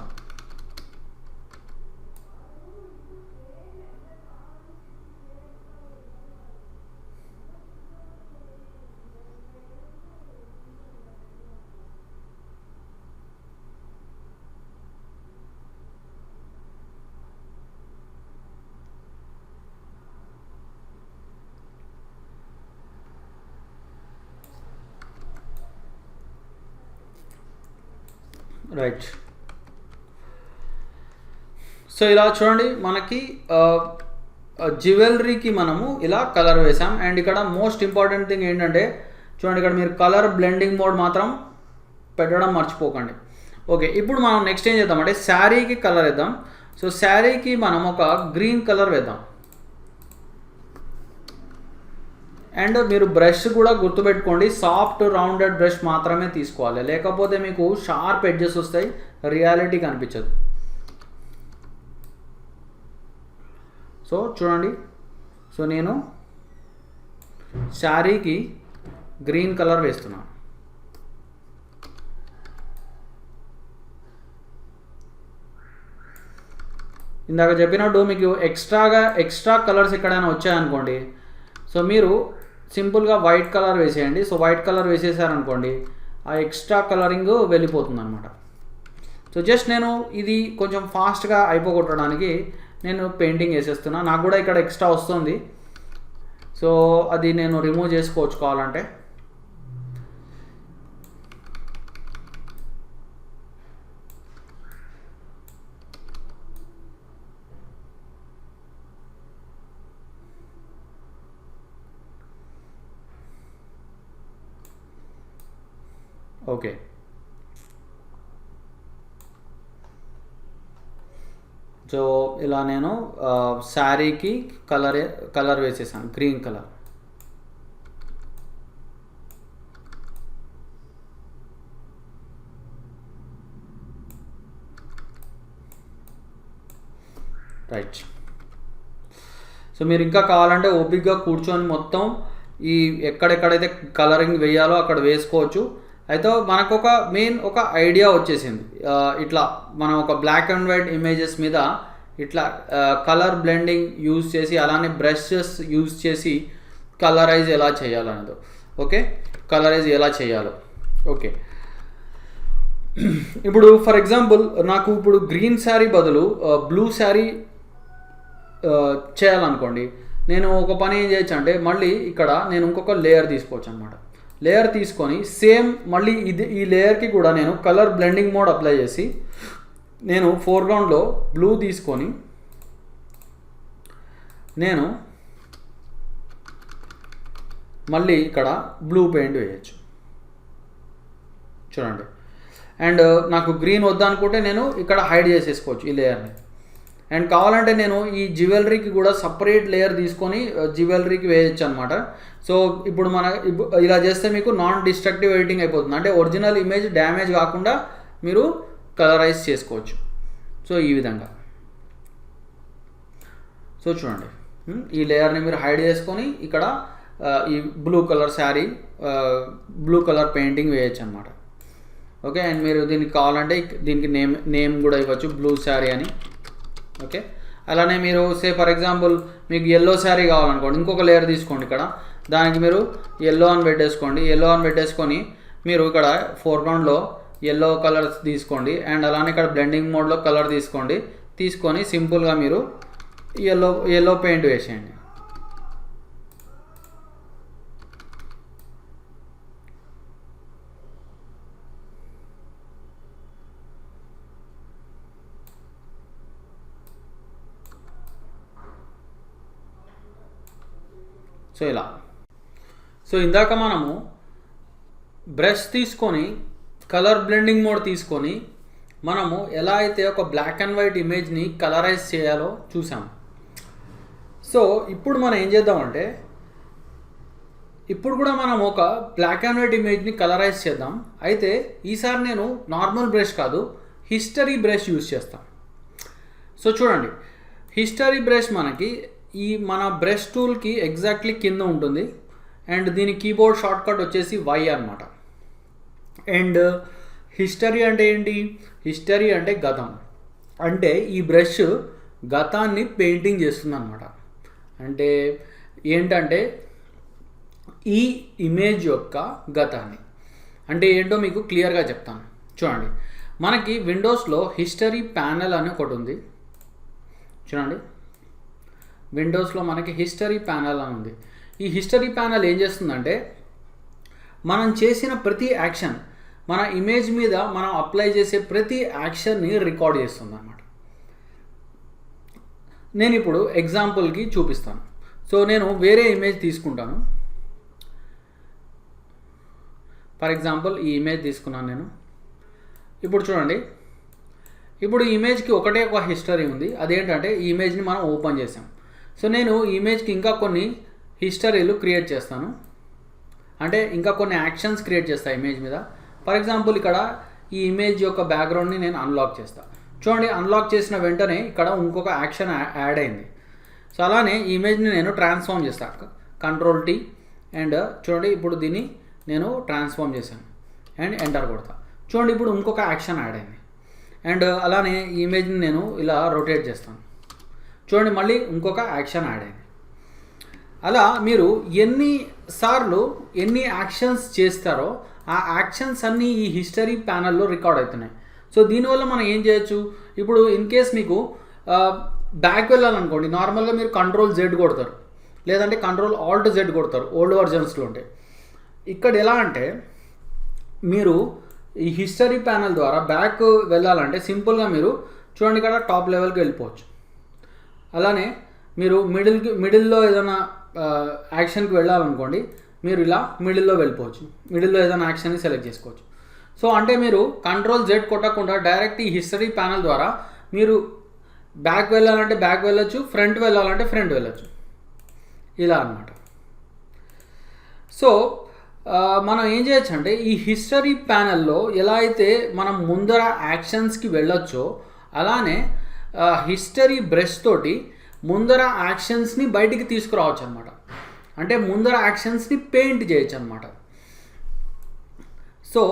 Speaker 1: రైట్. సో ఇలా చూడండి, మనకి జ్యువెలరీకి మనము ఇలా కలర్ వేసాం. అండ్ ఇక్కడ మోస్ట్ ఇంపార్టెంట్ థింగ్ ఏంటంటే చూడండి, ఇక్కడ మీరు కలర్ బ్లెండింగ్ మోడ్ మాత్రం పెట్టడం మర్చిపోకండి. ఓకే, ఇప్పుడు మనం నెక్స్ట్ ఏం చేద్దామంటే శారీకి కలర్ వేద్దాం. సో శారీకి మనం ఒక గ్రీన్ కలర్ వేద్దాం. అండ్ మీరు బ్రష్ కూడా గుర్తుపెట్టుకోండి, సాఫ్ట్ రౌండెడ్ బ్రష్ మాత్రమే తీసుకోవాలి, లేకపోతే మీకు షార్ప్ ఎడ్జెస్ వస్తాయి, రియాలిటీ కనిపించదు. సో చూడండి, సో నేను శారీకి గ్రీన్ కలర్ వేస్తున్నాను. ఇందాక చెప్పినట్టు మీకు ఎక్స్ట్రా కలర్స్ ఎక్కడైనా వచ్చాయనుకోండి, సో మీరు సింపుల్గా వైట్ కలర్ వేసేయండి. సో వైట్ కలర్ వేసేసారనుకోండి, ఆ ఎక్స్ట్రా కలరింగ్ వెళ్ళిపోతుంది అనమాట. సో జస్ట్ నేను ఇది కొంచెం ఫాస్ట్గా అయిపోగొట్టడానికి నేను పెయింటింగ్ వేసేస్తున్నా. నాకు కూడా ఇక్కడ ఎక్స్ట్రా వస్తుంది, సో అది నేను రిమూవ్ చేసుకోవచ్చు కావాలంటే. ఓకే, సో ఇలా నేను శారీకి కలర్ వేసేసాను, గ్రీన్ కలర్. రైట్. సో మీరు ఇంకా కావాలంటే ఓపిక్గా కూర్చొని మొత్తం ఈ ఎక్కడెక్కడైతే కలరింగ్ వేయాలో అక్కడ వేసుకోవచ్చు. అయితే మనకు ఒక ఐడియా వచ్చేసింది. ఇట్లా మనం ఒక బ్లాక్ అండ్ వైట్ ఇమేజెస్ మీద ఇట్లా కలర్ బ్లెండింగ్ యూజ్ చేసి, అలానే బ్రషెస్ యూజ్ చేసి కలరైజ్ ఎలా చేయాలనేది. ఓకే, కలరైజ్ ఎలా చేయాలో. ఓకే, ఇప్పుడు ఫర్ ఎగ్జాంపుల్ నాకు ఇప్పుడు గ్రీన్ శారీ బదులు బ్లూ శారీ చేయాలనుకోండి, నేను ఒక పని ఏం చేయొచ్చు అంటే మళ్ళీ ఇక్కడ నేను ఇంకొక లేయర్ తీసుకోవచ్చు అనమాట. లేయర్ తీసుకొని సేమ్ మళ్ళీ ఈ లేయర్కి కూడా నేను కలర్ బ్లెండింగ్ మోడ్ అప్లై చేసి నేను ఫోర్గ్రౌండ్లో బ్లూ తీసుకొని నేను మళ్ళీ ఇక్కడ బ్లూ పెయింట్ వేయచ్చు. చూడండి, అండ్ నాకు గ్రీన్ వద్దనుకుంటే నేను ఇక్కడ హైడ్ చేసేసుకోవచ్చు ఈ లేయర్ని. అండ్ కావాలంటే నేను ఈ జ్యువెలరీకి కూడా సపరేట్ లేయర్ తీసుకొని జ్యువెలరీకి వేయచ్చు అనమాట. సో ఇప్పుడు ఇలా చేస్తే మీకు నాన్ డిస్ట్రక్టివ్ ఎడిటింగ్ అయిపోతుంది, అంటే ఒరిజినల్ ఇమేజ్ డ్యామేజ్ కాకుండా మీరు కలరైజ్ చేసుకోవచ్చు. సో ఈ విధంగా. సో చూడండి, ఈ లేయర్ని మీరు హైడ్ చేసుకొని ఇక్కడ ఈ blue colour sari blue colour painting వేయచ్చు అనమాట. ఓకే, అండ్ మీరు దీనికి కావాలంటే దీనికి నేమ్ కూడా ఇవ్వచ్చు, బ్లూ శారీ అని. ఓకే, అలానే మీరు ఫర్ ఎగ్జాంపుల్ మీకు ఎల్లో శారీ కావాలనుకోండి, ఇంకొక లేయర్ తీసుకోండి, ఇక్కడ దానికి మీరు ఎల్లో అని పెట్టేసుకోండి. ఎల్లో అని పెట్టేసుకొని మీరు ఇక్కడ ఫోర్గ్రౌండ్లో ఎల్లో కలర్ తీసుకోండి, అండ్ అలానే ఇక్కడ బ్లెండింగ్ మోడ్లో కలర్ తీసుకొని సింపుల్గా మీరు ఎల్లో పెయింట్ వేసేయండి. సో ఇలా. సో ఇందాక మనము బ్రష్ తీసుకొని కలర్ బ్లెండింగ్ మోడ్ తీసుకొని మనము ఎలా అయితే ఒక బ్లాక్ అండ్ వైట్ ఇమేజ్ని కలరైజ్ చేయాలో చూసాము. సో ఇప్పుడు మనం ఏం చేద్దామంటే ఇప్పుడు కూడా మనం ఒక బ్లాక్ అండ్ వైట్ ఇమేజ్ని కలరైజ్ చేద్దాం. అయితే ఈసారి నేను నార్మల్ బ్రష్ కాదు, హిస్టరీ బ్రష్ యూజ్ చేస్తాను. సో చూడండి, హిస్టరీ బ్రష్ మనకి ఈ మన బ్రష్ టూల్కి ఎగ్జాక్ట్లీ కింద ఉంటుంది. అండ్ దీని కీబోర్డ్ షార్ట్కట్ వచ్చేసి వై అనమాట. అండ్ హిస్టరీ అంటే ఏంటి? హిస్టరీ అంటే గతం. అంటే ఈ బ్రష్ గతాన్ని పెయింటింగ్ చేస్తుంది అనమాట. అంటే ఏంటంటే ఈ ఇమేజ్ యొక్క గతాన్ని, అంటే ఏంటో మీకు క్లియర్గా చెప్తాను. చూడండి, మనకి విండోస్లో హిస్టరీ ప్యానెల్ అని ఒకటి ఉంది. చూడండి, విండోస్లో మనకి హిస్టరీ ప్యానెల్ అని ఉంది. ఈ హిస్టరీ ప్యానెల్ ఏం చేస్తుందంటే మనం చేసిన ప్రతి యాక్షన్, మన ఇమేజ్ మీద మనం అప్లై చేసే ప్రతి యాక్షన్ని రికార్డ్ చేస్తుంది అన్నమాట. నేను ఇప్పుడు ఎగ్జాంపుల్కి చూపిస్తాను. సో నేను వేరే ఇమేజ్ తీసుకుంటాను. ఫర్ ఎగ్జాంపుల్ ఈ ఇమేజ్ తీసుకున్నాను నేను. ఇప్పుడు చూడండి, ఇప్పుడు ఈ ఇమేజ్కి ఒకటే ఒక హిస్టరీ ఉంది. అదేంటంటే ఈ ఇమేజ్ని మనం ఓపెన్ చేసాం. సో నేను ఈ ఇమేజ్కి ఇంకా కొన్ని హిస్టరీలు క్రియేట్ చేస్తాను. అంటే ఇంకా కొన్ని యాక్షన్స్ క్రియేట్ చేస్తాను ఇమేజ్ మీద. ఫర్ ఎగ్జాంపుల్ ఇక్కడ ఈ ఇమేజ్ యొక్క బ్యాక్గ్రౌండ్ని నేను అన్లాక్ చేస్తాను. చూడండి, అన్లాక్ చేసిన వెంటనే ఇక్కడ ఇంకొక యాక్షన్ యాడ్ అయింది. సో అలానే ఈ ఇమేజ్ని నేను ట్రాన్స్ఫార్మ్ చేస్తాను. Ctrl+T అండ్ చూడండి, ఇప్పుడు దీన్ని నేను ట్రాన్స్ఫార్మ్ చేశాను అండ్ ఎంటర్ కొడతా. చూడండి, ఇప్పుడు ఇంకొక యాక్షన్ యాడ్ అయింది. అండ్ అలానే ఈ ఇమేజ్ని నేను ఇలా రొటేట్ చేస్తాను. చూడండి, మళ్ళీ ఇంకొక యాక్షన్ యాడ్ అయింది. అలా మీరు ఎన్నిసార్లు ఎన్ని యాక్షన్స్ చేస్తారో ఆ యాక్షన్స్ అన్నీ ఈ హిస్టరీ ప్యానల్లో రికార్డ్ అవుతున్నాయి. సో దీనివల్ల మనం ఏం చేయొచ్చు? ఇప్పుడు ఇన్ కేస్ మీకు బ్యాక్ వెళ్ళాలనుకోండి, నార్మల్గా మీరు Ctrl+Z కొడతారు, లేదంటే Ctrl+Alt+Z కొడతారు ఓల్డ్ వర్జన్స్లో ఉంటే. ఇక్కడ ఎలా అంటే మీరు ఈ హిస్టరీ ప్యానల్ ద్వారా బ్యాక్ వెళ్ళాలంటే సింపుల్గా మీరు చూడండి, ఇక్కడ టాప్ లెవెల్కి వెళ్ళిపోవచ్చు. అలానే మీరు మిడిల్లో ఏదైనా యాక్షన్కి వెళ్ళాలనుకోండి, మీరు ఇలా మిడిల్లో వెళ్ళిపోవచ్చు. మిడిల్లో ఏదైనా యాక్షన్ని సెలెక్ట్ చేసుకోవచ్చు. సో అంటే మీరు Ctrl+Z కొట్టకుండా డైరెక్ట్ ఈ హిస్టరీ ప్యానల్ ద్వారా మీరు బ్యాక్ వెళ్ళాలంటే బ్యాక్ వెళ్ళొచ్చు, ఫ్రంట్ వెళ్ళాలంటే ఫ్రంట్ వెళ్ళొచ్చు, ఇలా అన్నమాట. సో మనం ఏం చేయొచ్చు అంటే ఈ హిస్టరీ ప్యానల్లో ఎలా అయితే మనం ముందర యాక్షన్స్కి వెళ్ళొచ్చో అలానే హిస్టరీ బ్రష్ తోటి ముందర యాక్షన్స్ని బయటికి తీసుకురావచ్చు అనమాట. అంటే ముందర యాక్షన్స్ని పెయింట్ చేయొచ్చు అనమాట. సో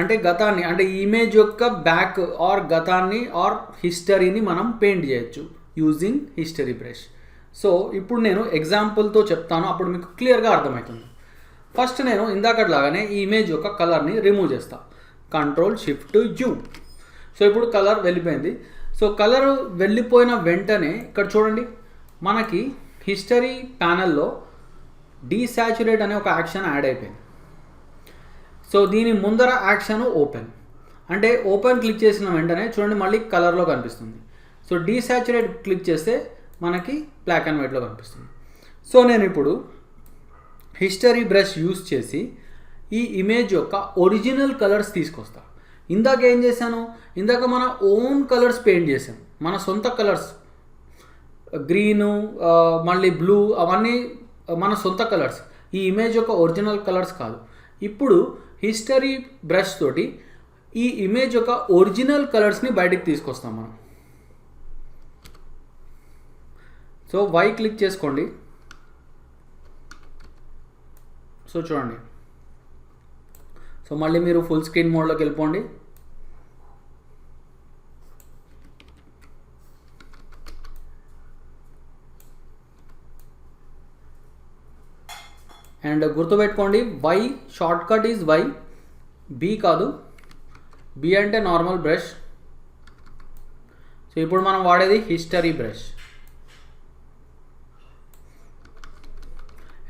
Speaker 1: అంటే గతాన్ని, అంటే ఇమేజ్ యొక్క బ్యాక్ ఆర్ గతాన్ని ఆర్ హిస్టరీని మనం పెయింట్ చేయొచ్చు యూజింగ్ హిస్టరీ బ్రష్. సో ఇప్పుడు నేను ఎగ్జాంపుల్తో చెప్తాను, అప్పుడు మీకు క్లియర్గా అర్థమవుతుంది. ఫస్ట్ నేను ఇందాకట్లాగానే ఈ ఇమేజ్ యొక్క కలర్ని రిమూవ్ చేస్తాను. Ctrl+Shift+U. సో ఇప్పుడు కలర్ వెళ్ళిపోయింది. సో కలర్ వెళ్ళిపోయిన వెంటనే ఇక్కడ చూడండి, మనకి హిస్టరీ ప్యానల్లో డీసాచురేట్ అనే ఒక యాక్షన్ యాడ్ అయిపోయింది. సో దీని ముందర యాక్షన్ ఓపెన్, అంటే ఓపెన్ క్లిక్ చేసిన వెంటనే చూడండి మళ్ళీ కలర్లో కనిపిస్తుంది. సో డీసాచురేట్ క్లిక్ చేస్తే మనకి బ్లాక్ అండ్ వైట్లో కనిపిస్తుంది. సో నేను ఇప్పుడు హిస్టరీ బ్రష్ యూస్ చేసి ఈ ఇమేజ్ యొక్క ఒరిజినల్ కలర్స్ తీసుకొస్తా. ఇందాక ఏం చేశాను? ఇందాక మన ఓన్ కలర్స్ పెయింట్ చేసాం, మన సొంత కలర్స్, గ్రీను మళ్ళీ బ్లూ, అవన్నీ మన సొంత కలర్స్. ఈ ఇమేజ్ యొక్క ఒరిజినల్ కలర్స్ కాదు. ఇప్పుడు హిస్టరీ బ్రష్ తోటి ఈ ఇమేజ్ యొక్క ఒరిజినల్ కలర్స్ని బయటికి తీసుకొస్తాం మనం. సో వై క్లిక్ చేసుకోండి. సో చూడండి, సో మళ్ళీ మీరు ఫుల్ స్క్రీన్ మోడ్లోకి వెళ్ళిపోండి. అండ్ గుర్తుపెట్టుకోండి, Y shortcut is Y, B కాదు. బి అంటే నార్మల్ బ్రష్. సో ఇప్పుడు మనం వాడేది హిస్టరీ బ్రష్.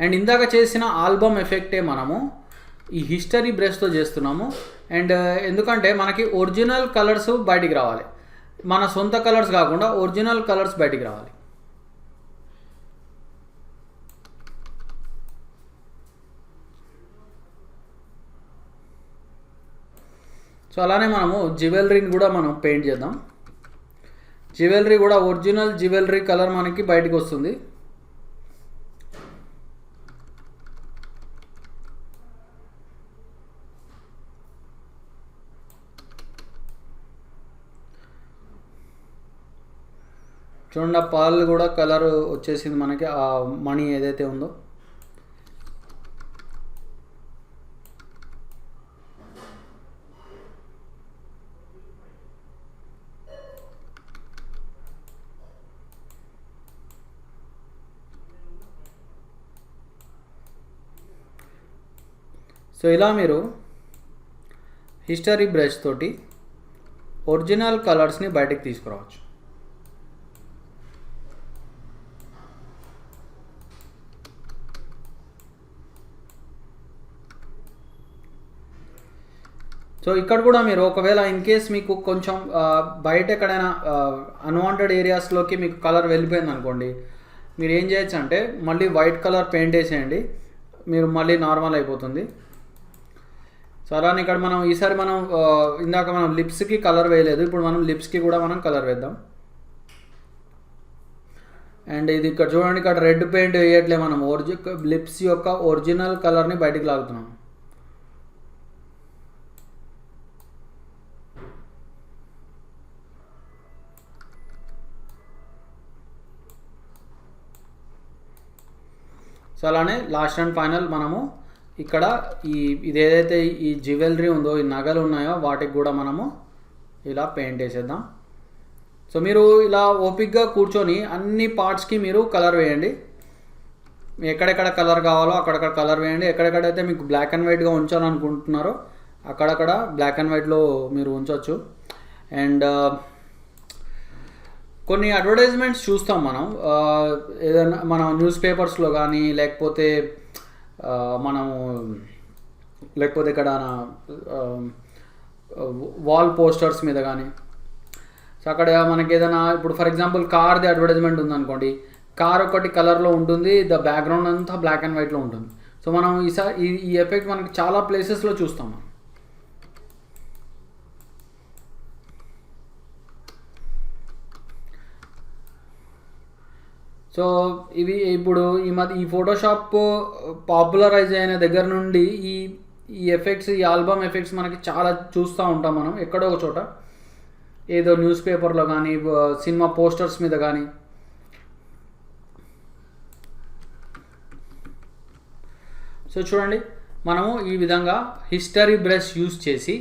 Speaker 1: అండ్ ఇందాక చేసిన ఆల్బమ్ ఎఫెక్టే మనము ఈ హిస్టరీ బ్రష్తో చేస్తున్నాము. అండ్ ఎందుకంటే మనకి ఒరిజినల్ కలర్స్ బయటికి రావాలి, మన సొంత కలర్స్ కాకుండా ఒరిజినల్ కలర్స్ బయటికి రావాలి. సో అలానే మనము జ్యువెలరీని కూడా మనం పెయింట్ చేద్దాం. జ్యువెలరీ కూడా ఒరిజినల్ జ్యువెలరీ కలర్ మనకి బయటికి వస్తుంది. చూడండి, ఆ పర్ల్ కూడా కలర్ వచ్చేసింది మనకి, ఆ మణి ఏదైతే ఉందో. సో ఇలా మీరు హిస్టరీ బ్రష్ తోటి ఒరిజినల్ కలర్స్ని బయటకు తీసుకురావచ్చు. సో ఇక్కడ కూడా మీరు ఒకవేళ ఇన్ కేస్ మీకు కొంచెం బయట ఎక్కడైనా అన్వాంటెడ్ ఏరియాస్లోకి మీకు కలర్ వెళ్ళిపోయింది అనుకోండి, మీరు ఏం చేయొచ్చు అంటే మళ్ళీ వైట్ కలర్ పెయింట్ వేసేయండి, మీరు మళ్ళీ నార్మల్ అయిపోతుంది. సో అలానే ఇక్కడ మనం ఈసారి మనం ఇందాక మనం లిప్స్కి కలర్ వేయలేదు, ఇప్పుడు మనం లిప్స్కి కూడా మనం కలర్ వేద్దాం. అండ్ ఇది ఇక్కడ చూడండి, ఇక్కడ రెడ్ పెయింట్ వేయట్లే, మనం లిప్స్ యొక్క ఒరిజినల్ కలర్ని బయటికి లాగుతున్నాం. సో అలానే లాస్ట్ అండ్ ఫైనల్ మనము ఇక్కడ ఇది ఏదైతే ఈ జ్యువెలరీ ఉందో, ఈ నగలు ఉన్నాయో వాటికి కూడా మనము ఇలా పెయింట్ వేసేద్దాం. సో మీరు ఇలా ఓపిక్గా కూర్చొని అన్ని పార్ట్స్కి మీరు కలర్ వేయండి. ఎక్కడెక్కడ కలర్ కావాలో అక్కడక్కడ కలర్ వేయండి. ఎక్కడెక్కడైతే మీకు బ్లాక్ అండ్ వైట్గా ఉంచాలనుకుంటున్నారో అక్కడక్కడ బ్లాక్ అండ్ వైట్లో మీరు ఉంచవచ్చు. అండ్ కొన్ని అడ్వర్టైజ్మెంట్స్ చూస్తాం మనం, ఏదైనా మనం న్యూస్ పేపర్స్లో కానీ లేకపోతే ఇక్కడ వాల్ పోస్టర్స్ మీద కానీ. సో అక్కడ మనకి ఏదైనా ఇప్పుడు ఫర్ ఎగ్జాంపుల్ కార్ది అడ్వర్టైజ్మెంట్ ఉందనుకోండి, కార్ ఒకటి కలర్లో ఉంటుంది, బ్యాక్గ్రౌండ్ అంతా బ్లాక్ అండ్ వైట్లో ఉంటుంది. సో మనం ఈ ఎఫెక్ట్ మనకి చాలా ప్లేసెస్లో చూస్తాం. సో ఇవి ఇప్పుడు ఈ ఫోటోషాప్ పాపులరైజ్ అయిన దగ్గర నుండి ఈ ఎఫెక్ట్స్, ఈ ఆల్బమ్ ఎఫెక్ట్స్ మనకి చాలా చూస్తూ ఉంటాం మనం ఎక్కడో ఒక చోట, ఏదో న్యూస్ పేపర్లో కానీ సినిమా పోస్టర్స్ మీద కానీ. సో చూడండి, మనము ఈ విధంగా హిస్టరీ బ్రష్ యూస్ చేసి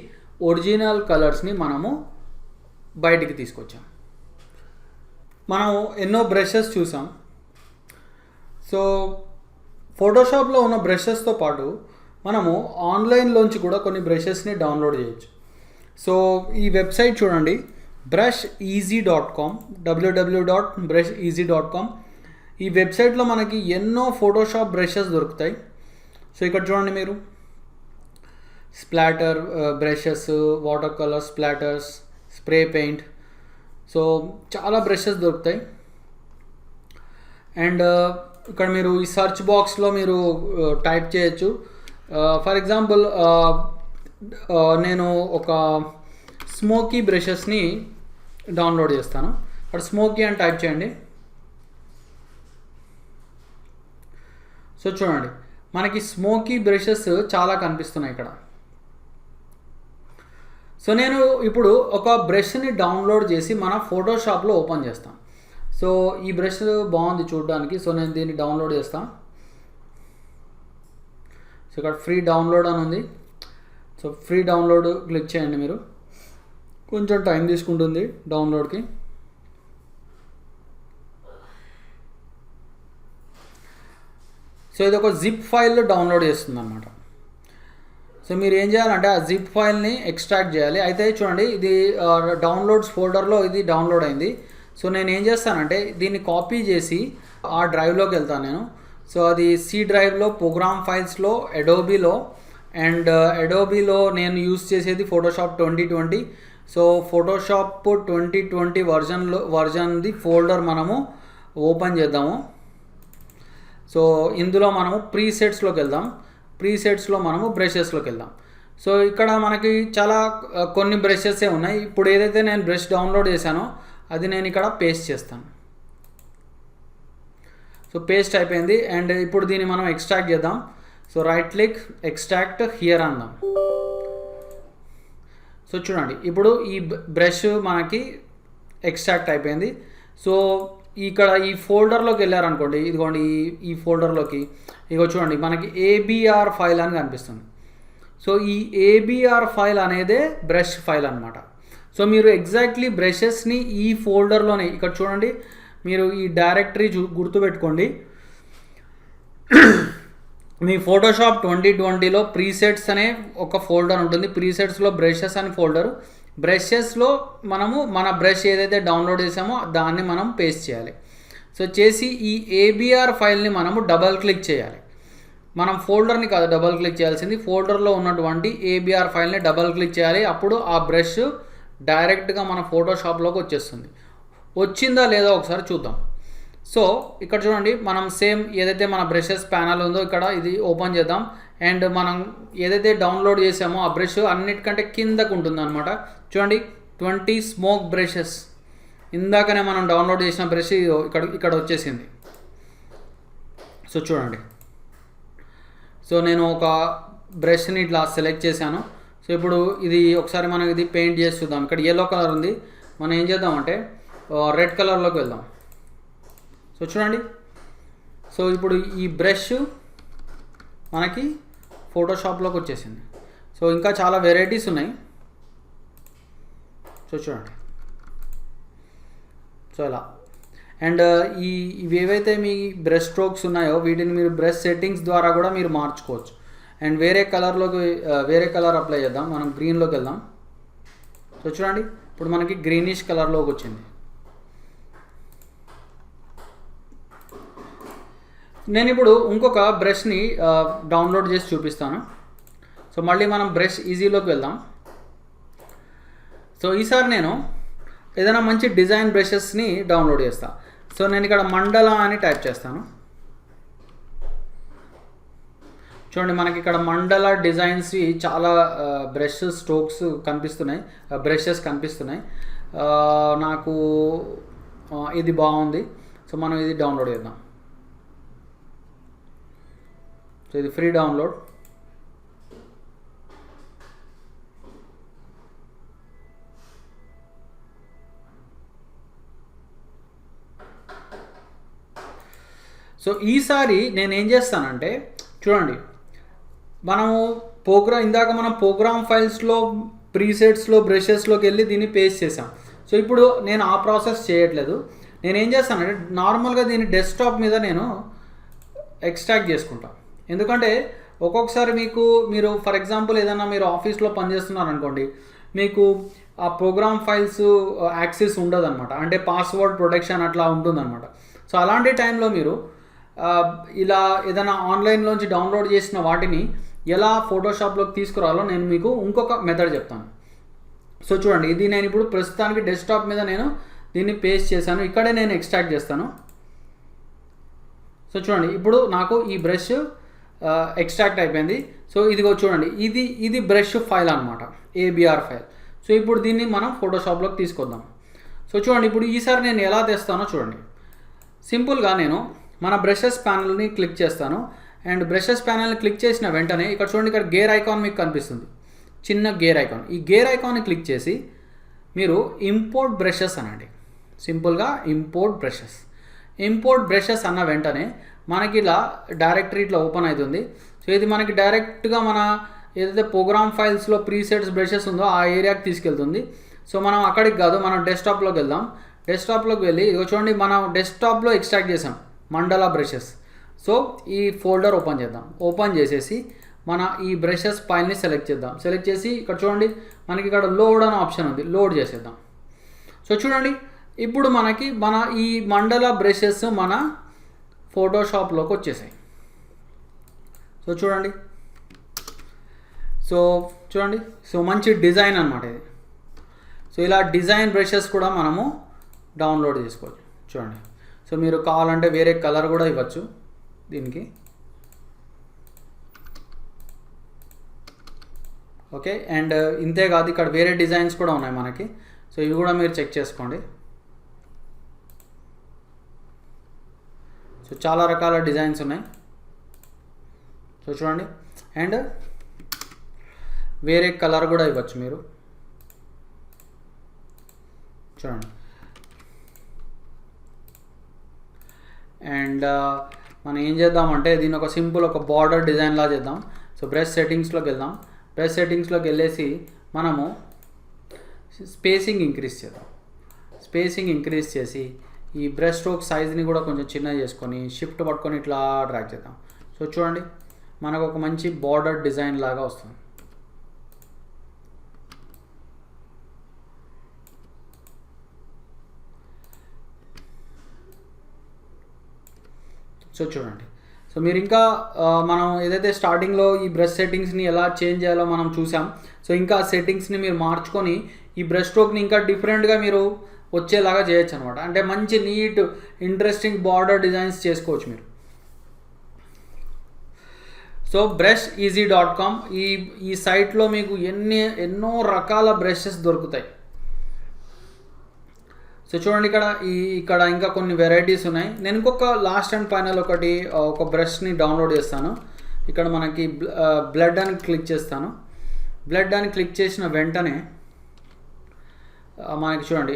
Speaker 1: ఒరిజినల్ కలర్స్ని మనము బయటికి తీసుకొచ్చాం. మనం ఎన్నో బ్రషెస్ చూసాం. సో ఫోటోషాప్లో ఉన్న బ్రషెస్తో పాటు మనము ఆన్లైన్లోంచి కూడా కొన్ని బ్రషెస్ని డౌన్లోడ్ చేయొచ్చు. సో ఈ వెబ్సైట్ చూడండి, brusheasy.com, www.brusheasy.com. ఈ వెబ్సైట్లో మనకి ఎన్నో ఫోటోషాప్ బ్రషెస్ దొరుకుతాయి. సో ఇక్కడ చూడండి మీరు, splatter brushes, water colour splatters, spray paint, so చాలా బ్రషెస్ దొరుకుతాయి. అండ్ ఇక్కడ మీరు ఈ సర్చ్ బాక్స్లో మీరు టైప్ చేయొచ్చు. ఫర్ ఎగ్జాంపుల్ నేను ఒక స్మోకీ బ్రషెస్ని డౌన్లోడ్ చేస్తాను. అక్కడ స్మోకీ అని టైప్ చేయండి. సో చూడండి, మనకి స్మోకీ బ్రషెస్ చాలా కనిపిస్తున్నాయి ఇక్కడ. సో నేను ఇప్పుడు ఒక బ్రష్ని డౌన్లోడ్ చేసి మన ఫోటోషాప్లో ఓపెన్ చేస్తాను. సో ఈ బ్రష్ బాగుంది చూడడానికి, సో నేను దీన్ని డౌన్లోడ్ చేస్తాను. సో ఇక్కడ ఫ్రీ డౌన్లోడ్ అని ఉంది. సో ఫ్రీ డౌన్లోడ్ క్లిక్ చేయండి మీరు. కొంచెం టైం తీసుకుంటుంది డౌన్లోడ్కి. సో ఇది ఒక జిప్ ఫైల్లో డౌన్లోడ్ చేస్తుంది అన్నమాట. సో మీరు ఏం చేయాలంటే ఆ జిప్ ఫైల్ని ఎక్స్ట్రాక్ట్ చేయాలి. అయితే చూడండి, ఇది డౌన్లోడ్స్ ఫోల్డర్లో ఇది డౌన్లోడ్ అయింది. సో నేను ఏం చేస్తానంటే దీన్ని కాపీ చేసి ఆ డ్రైవ్లోకి వెళ్తాను నేను. సో అది సి డ్రైవ్లో, ప్రోగ్రామ్ ఫైల్స్లో, అడోబీలో, అండ్ అడోబీలో నేను యూస్ చేసేది ఫోటోషాప్ 2020. సో ఫోటోషాప్ 2020 వర్జన్ది ఫోల్డర్ మనము ఓపెన్ చేద్దాము. సో ఇందులో మనము ప్రీసెట్స్లోకి వెళ్దాం. ప్రీసెట్స్లో మనము బ్రషెస్లోకి వెళ్దాం. సో ఇక్కడ మనకి చాలా కొన్ని బ్రషెసే ఉన్నాయి. ఇప్పుడు ఏదైతే నేను బ్రష్ డౌన్లోడ్ చేశానో అది నేను ఇక్కడ పేస్ట్ చేస్తాను. సో పేస్ట్ అయిపోయింది. అండ్ ఇప్పుడు దీన్ని మనం ఎక్స్ట్రాక్ట్ చేద్దాం. So right click, extract here అందాం. సో చూడండి, ఇప్పుడు ఈ బ్రష్ మనకి ఎక్స్ట్రాక్ట్ అయిపోయింది. సో ఇక్కడ ఈ ఫోల్డర్లోకి వెళ్ళారనుకోండి, ఇదిగోండి ఈ ఫోల్డర్లోకి ఇగో చూడండి మనకి ఏబిఆర్ ఫైల్ అని కనిపిస్తుంది. సో ఈ ఏబిఆర్ ఫైల్ అనేదే బ్రష్ ఫైల్ అనమాట. సో మీరు ఎగ్జాక్ట్లీ బ్రషెస్ని ఈ ఫోల్డర్లోనే ఇక్కడ చూడండి, మీరు ఈ డైరెక్టరీ గుర్తుపెట్టుకోండి. మీ ఫోటోషాప్ 2020లో ప్రీసెట్స్ అనే ఒక ఫోల్డర్ ఉంటుంది. ప్రీసెట్స్లో బ్రషెస్ అని ఫోల్డర్. బ్రషెస్లో మనము మన బ్రష్ ఏదైతే డౌన్లోడ్ చేసామో దాన్ని మనం పేస్ట్ చేయాలి. సో చేసి ఈ ఏబిఆర్ ఫైల్ని మనము డబల్ క్లిక్ చేయాలి. మనం ఫోల్డర్ని కాదు డబల్ క్లిక్ చేయాల్సింది, ఫోల్డర్లో ఉన్నటువంటి ఏబిఆర్ ఫైల్ని డబల్ క్లిక్ చేయాలి. అప్పుడు ఆ బ్రష్ డైరెక్ట్గా మన ఫోటోషాప్లోకి వచ్చేస్తుంది. వచ్చిందా లేదా ఒకసారి చూద్దాం. సో ఇక్కడ చూడండి, మనం సేమ్ ఏదైతే మన బ్రషెస్ ప్యానల్ ఉందో ఇక్కడ ఇది ఓపెన్ చేద్దాం. అండ్ మనం ఏదైతే డౌన్లోడ్ చేసామో ఆ బ్రష్ అన్నిటికంటే కిందకు ఉంటుంది అనమాట. చూడండి 20 స్మోక్ బ్రషెస్, ఇందాకనే మనం డౌన్లోడ్ చేసిన బ్రష్ ఇక్కడ వచ్చేసింది. సో చూడండి, సో నేను ఒక బ్రష్ని ఇట్లా సెలెక్ట్ చేశాను. సో ఇప్పుడు ఇది ఒకసారి మనం ఇది పెయింట్ చేసి చూద్దాం. ఇక్కడ ఎల్లో కలర్ ఉంది, మనం ఏం చేద్దామంటే రెడ్ కలర్లోకి వెళ్దాం. సో చూడండి, సో ఇప్పుడు ఈ బ్రష్ మనకి ఫోటోషాప్లోకి వచ్చేసింది. సో ఇంకా చాలా వెరైటీస్ ఉన్నాయి. సో చూడండి, సో ఇలా. అండ్ ఇవి ఏవైతే మీ బ్రష్ స్ట్రోక్స్ ఉన్నాయో వీటిని మీరు బ్రష్ సెట్టింగ్స్ ద్వారా కూడా మీరు మార్చుకోవచ్చు. అండ్ వేరే కలర్ అప్లై చేద్దాం. మనం గ్రీన్లోకి వెళ్దాం. సో చూడండి, ఇప్పుడు మనకి గ్రీనిష్ కలర్లోకి వచ్చింది. నేను ఇప్పుడు ఇంకొక బ్రష్ని డౌన్లోడ్ చేసి చూపిస్తాను. సో మళ్ళీ మనం బ్రష్ ఈజీలోకి వెళ్దాం. సో ఈసారి నేను ఏదైనా మంచి డిజైన్ బ్రషెస్ని డౌన్లోడ్ చేస్తాను. సో నేను ఇక్కడ మండల అని టైప్ చేస్తాను. చూడండి, మనకి ఇక్కడ మండల డిజైన్స్ చాలా బ్రష్ స్ట్రోక్స్ కనిపిస్తున్నాయి, బ్రషెస్ కనిపిస్తున్నాయి. నాకు ఇది బాగుంది. సో మనం ఇది డౌన్లోడ్ చేద్దాం. సో ఇది ఫ్రీ డౌన్లోడ్. సో ఈసారి నేను ఏం చేస్తానంటే చూడండి, మనము ఇందాక మనం ప్రోగ్రామ్ ఫైల్స్లో ప్రీసెట్స్లో బ్రషెస్లోకి వెళ్ళి దీన్ని పేస్ట్ చేసాం. సో ఇప్పుడు నేను ఆ ప్రాసెస్ చేయట్లేదు. నేను ఏం చేస్తానంటే నార్మల్గా దీన్ని డెస్క్టాప్ మీద నేను ఎక్స్ట్రాక్ట్ చేసుకుంటాను. ఎందుకంటే ఒక్కొక్కసారి మీరు ఫర్ ఎగ్జాంపుల్ ఏదైనా మీరు ఆఫీస్లో పనిచేస్తున్నారు అనుకోండి, మీకు ఆ ప్రోగ్రామ్ ఫైల్స్ యాక్సెస్ ఉండదు అనమాట. అంటే పాస్వర్డ్ ప్రొటెక్షన్ అట్లా ఉంటుందన్నమాట. సో అలాంటి టైంలో మీరు ఇలా ఏదైనా ఆన్లైన్లోంచి డౌన్లోడ్ చేసిన వాటిని ఎలా ఫోటోషాప్లోకి తీసుకురావాలో నేను మీకు ఇంకొక మెథడ్ చెప్తాను. సో చూడండి, ఇది నేను ఇప్పుడు ప్రస్తుతానికి డెస్క్టాప్ మీద నేను దీన్ని పేస్ట్ చేశాను. ఇక్కడే నేను ఎక్స్ట్రాక్ట్ చేస్తాను. సో చూడండి, ఇప్పుడు నాకు ఈ బ్రష్ ఎక్స్ట్రాక్ట్ అయిపోయింది. సో ఇదిగో చూడండి, ఇది బ్రష్ ఫైల్ అనమాట, ఏబిఆర్ ఫైల్. సో ఇప్పుడు దీన్ని మనం ఫోటోషాప్లోకి తీసుకొద్దాం. సో చూడండి, ఇప్పుడు ఈసారి నేను ఎలా తెస్తానో చూడండి. సింపుల్గా నేను మన బ్రషెస్ ప్యానల్ని క్లిక్ చేస్తాను. అండ్ బ్రషెస్ ప్యానల్ని క్లిక్ చేసిన వెంటనే ఇక్కడ చూడండి, ఇక్కడ గేర్ ఐకాన్ మీకు కనిపిస్తుంది, చిన్న గేర్ ఐకాన్. ఈ గేర్ ఐకాన్ని క్లిక్ చేసి మీరు ఇంపోర్ట్ బ్రషెస్ అనండి. సింపుల్గా ఇంపోర్ట్ బ్రషెస్ అన్న వెంటనే మనకి ఇలా డైరెక్టరీ ఇట్లా ఓపెన్ అవుతుంది. సో ఇది మనకి డైరెక్ట్గా మన ఏదైతే ప్రోగ్రామ్ ఫైల్స్లో ప్రీసెట్స్ బ్రషెస్ ఉందో ఆ ఏరియాకి తీసుకెళ్తుంది. సో మనం అక్కడికి కాదు, మనం డెస్క్టాప్లోకి వెళ్దాం. డెస్క్టాప్లోకి వెళ్ళి ఇదిగో చూడండి, మనం డెస్క్టాప్లో ఎక్స్ట్రాక్ట్ చేసాం మండల బ్రషెస్. సో ఈ ఫోల్డర్ ఓపెన్ చేద్దాం. ఓపెన్ చేసేసి మన ఈ బ్రషెస్ ఫైల్ని సెలెక్ట్ చేద్దాం. సెలెక్ట్ చేసి ఇక్కడ చూడండి, మనకి ఇక్కడ లోడ్ అనే ఆప్షన్ ఉంది, లోడ్ చేసేద్దాం. సో చూడండి, ఇప్పుడు మనకి ఈ మండల బ్రషెస్ మన ఫోటోషాప్లోకి వచ్చేసాయి. సో చూడండి, సో మంచి డిజైన్ అన్నమాట ఇది. సో ఇలా డిజైన్ బ్రషెస్ కూడా మనము డౌన్లోడ్ చేసుకోవచ్చు. చూడండి, సో మీరు కావాలంటే వేరే కలర్ కూడా ఇవ్వచ్చు దీనికి. ఓకే, అండ్ ఇంతేకాదు ఇక్కడ వేరే డిజైన్స్ కూడా ఉన్నాయి మనకి. సో ఇవి కూడా మీరు చెక్ చేసుకోండి. సో చాలా రకాల డిజైన్స్ ఉన్నాయి. సో చూడండి, అండ్ వేరే కలర్ కూడా ఇవ్వచ్చు మీరు. చూడండి, అండ్ మనం ఏం చేద్దామంటే దీని ఒక సింపుల్ ఒక బార్డర్ డిజైన్ లా చేద్దాం. సో బ్రష్ సెట్టింగ్స్లోకి వెళ్దాం. బ్రష్ సెట్టింగ్స్లోకి వెళ్ళేసి మనము స్పేసింగ్ ఇంక్రీజ్ చేద్దాం. స్పేసింగ్ ఇంక్రీజ్ చేసి ఈ బ్రష్ స్ట్రోక్ సైజ్ని కూడా కొంచెం చిన్న చేసుకొని షిఫ్ట్ పట్టుకొని ఇట్లా డ్రాగ్ చేద్దాం. సో చూడండి మనకు ఒక మంచి బార్డర్ డిజైన్ లాగా వస్తుంది. సో చూడండి. సో మీరు ఇంకా మనం ఏదైతే స్టార్టింగ్లో ఈ బ్రష్ సెట్టింగ్స్ని ఎలా చేంజ్ చేయాలో మనం చూసాం. సో ఇంకా సెట్టింగ్స్ని మీరు మార్చుకొని ఈ బ్రష్ స్ట్రోక్ని ఇంకా డిఫరెంట్గా మీరు వచ్చేలాగా చేయొచ్చు అనమాట. అంటే మంచి నీట్ ఇంట్రెస్టింగ్ బార్డర్ డిజైన్స్ చేసుకోవచ్చు మీరు. సో brushEasy.com ఈ సైట్లో మీకు ఎన్నో రకాల బ్రషెస్ దొరుకుతాయి. సో చూడండి ఇక్కడ ఇంకా కొన్ని వెరైటీస్ ఉన్నాయి. నేను ఇంకొక లాస్ట్ అండ్ ఫైనల్ ఒక బ్రష్ని డౌన్లోడ్ చేస్తాను. ఇక్కడ మనకి బ్లడ్ అని క్లిక్ చేస్తాను. బ్లడ్ అని క్లిక్ చేసిన వెంటనే మనకి చూడండి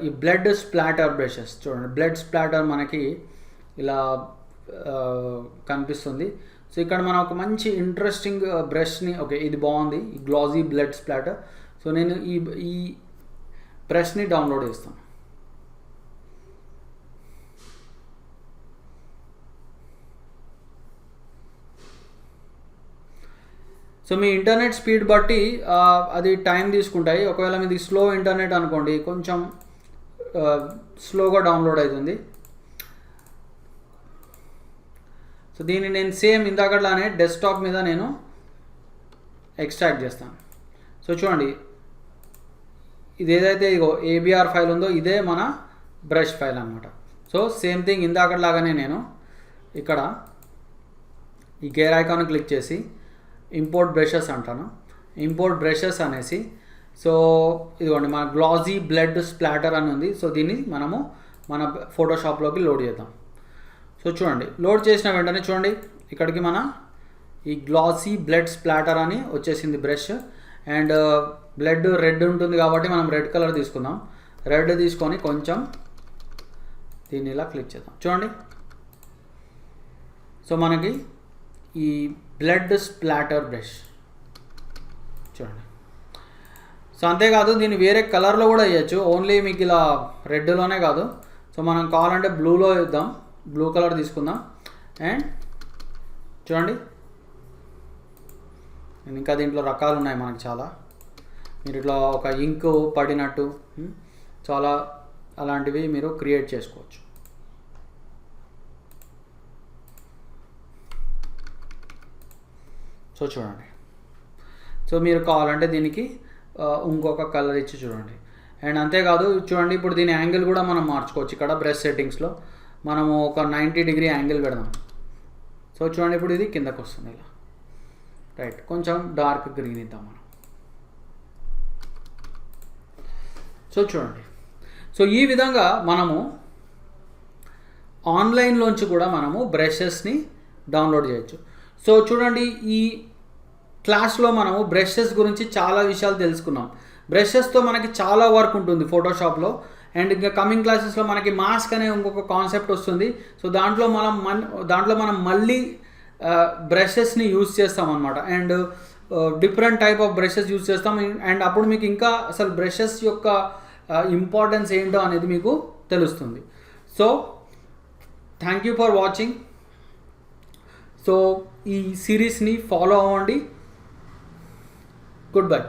Speaker 1: ఈ బ్లడ్ స్ప్లాటర్ బ్రషెస్ చూడండి. బ్లడ్ స్ప్లాటర్ మనకి ఇలా కనిపిస్తుంది. సో ఇక్కడ మనం ఒక మంచి ఇంట్రెస్టింగ్ బ్రష్ని ఓకే ఇది బాగుంది ఈ గ్లాజీ బ్లడ్ స్ప్లాటర్. సో నేను ఈ బ్రష్ని డౌన్లోడ్ చేస్తాను. సో మీ ఇంటర్నెట్ స్పీడ్ బట్టి అది టైం తీసుకుంటాయి. ఒకవేళ మీది స్లో ఇంటర్నెట్ అనుకోండి కొంచెం స్లోగా డౌన్లోడ్ అవుతుంది. సో దీన్ని నేను సేమ్ ఇందాకట్లానే డెస్క్టాప్ మీద నేను ఎక్స్ట్రాక్ట్ చేస్తాను. సో చూడండి ఇది ఏదైతే ఇగో ABR ఫైల్ ఉందో ఇదే మన బ్రష్ ఫైల్ అనమాట. సో సేమ్ థింగ్ ఇందాకట్లాగానే నేను ఇక్కడ ఈ గేర్ ఐకాన్ క్లిక్ చేసి ఇంపోర్ట్ బ్రషెస్ అంటాను. ఇంపోర్ట్ బ్రషెస్ అనేసి సో ఇదిగోండి మన గ్లాజీ బ్లడ్ స్ప్లాటర్ అని ఉంది. సో దీన్ని మనము మన ఫోటోషాప్లోకి లోడ్ చేద్దాం. సో చూడండి లోడ్ చేసిన వెంటనే చూడండి ఇక్కడికి మన ఈ గ్లాసీ బ్లడ్ స్ప్లాటర్ అని వచ్చేసింది బ్రష్. అండ్ బ్లడ్ రెడ్ ఉంటుంది కాబట్టి మనం రెడ్ కలర్ తీసుకుందాం. రెడ్ తీసుకొని కొంచెం దీన్ని ఇలా క్లిక్ చేద్దాం. చూడండి సో మనకి ఈ బ్లడ్ స్ప్లాటర్ బ్రష్ చూడండి. సో అంతేకాదు దీన్ని వేరే కలర్లో కూడా వేయచ్చు. ఓన్లీ మీకు ఇలా రెడ్లోనే కాదు. సో మనం కావాలంటే బ్లూలో ఇద్దాం. బ్లూ కలర్ తీసుకుందాం. అండ్ చూడండి ఇంకా దీంట్లో రకాలు ఉన్నాయి మనకి చాలా. మీరు ఇట్లా ఒక ఇంక్ పడినట్టు చాలా అలాంటివి మీరు క్రియేట్ చేసుకోవచ్చు. సో చూడండి సో మీరు కావాలంటే దీనికి ఇంకొక కలర్ ఇచ్చి చూడండి. అండ్ అంతేకాదు చూడండి ఇప్పుడు దీని యాంగిల్ కూడా మనం మార్చుకోవచ్చు. ఇక్కడ బ్రష్ సెట్టింగ్స్లో మనము ఒక 90 డిగ్రీ యాంగిల్ పెడదాం. సో చూడండి ఇప్పుడు ఇది కిందకు వస్తుంది ఇలా రైట్. కొంచెం డార్క్ గ్రీన్ ఇద్దాం మనం. సో చూడండి సో ఈ విధంగా మనము ఆన్లైన్లోంచి కూడా మనము బ్రషెస్ని డౌన్లోడ్ చేయొచ్చు. సో చూడండి ఈ క్లాస్లో మనము బ్రషెస్ గురించి చాలా విషయాలు తెలుసుకున్నాం. బ్రషెస్తో మనకి చాలా వర్క్ ఉంటుంది ఫోటోషాప్లో. అండ్ ఇంకా కమింగ్ క్లాసెస్లో మనకి మాస్క్ అనే ఇంకొక కాన్సెప్ట్ వస్తుంది. సో దాంట్లో మనం మళ్ళీ బ్రషెస్ని యూజ్ చేస్తాం అనమాట. And different type of brushes use చేస్తాం. అండ్ అప్పుడు మీకు ఇంకా అసలు బ్రషెస్ యొక్క ఇంపార్టెన్స్ ఏంటో అనేది మీకు తెలుస్తుంది. So thank you for watching. So ఈ సిరీస్ని ఫాలో అవ్వండి. Good bye.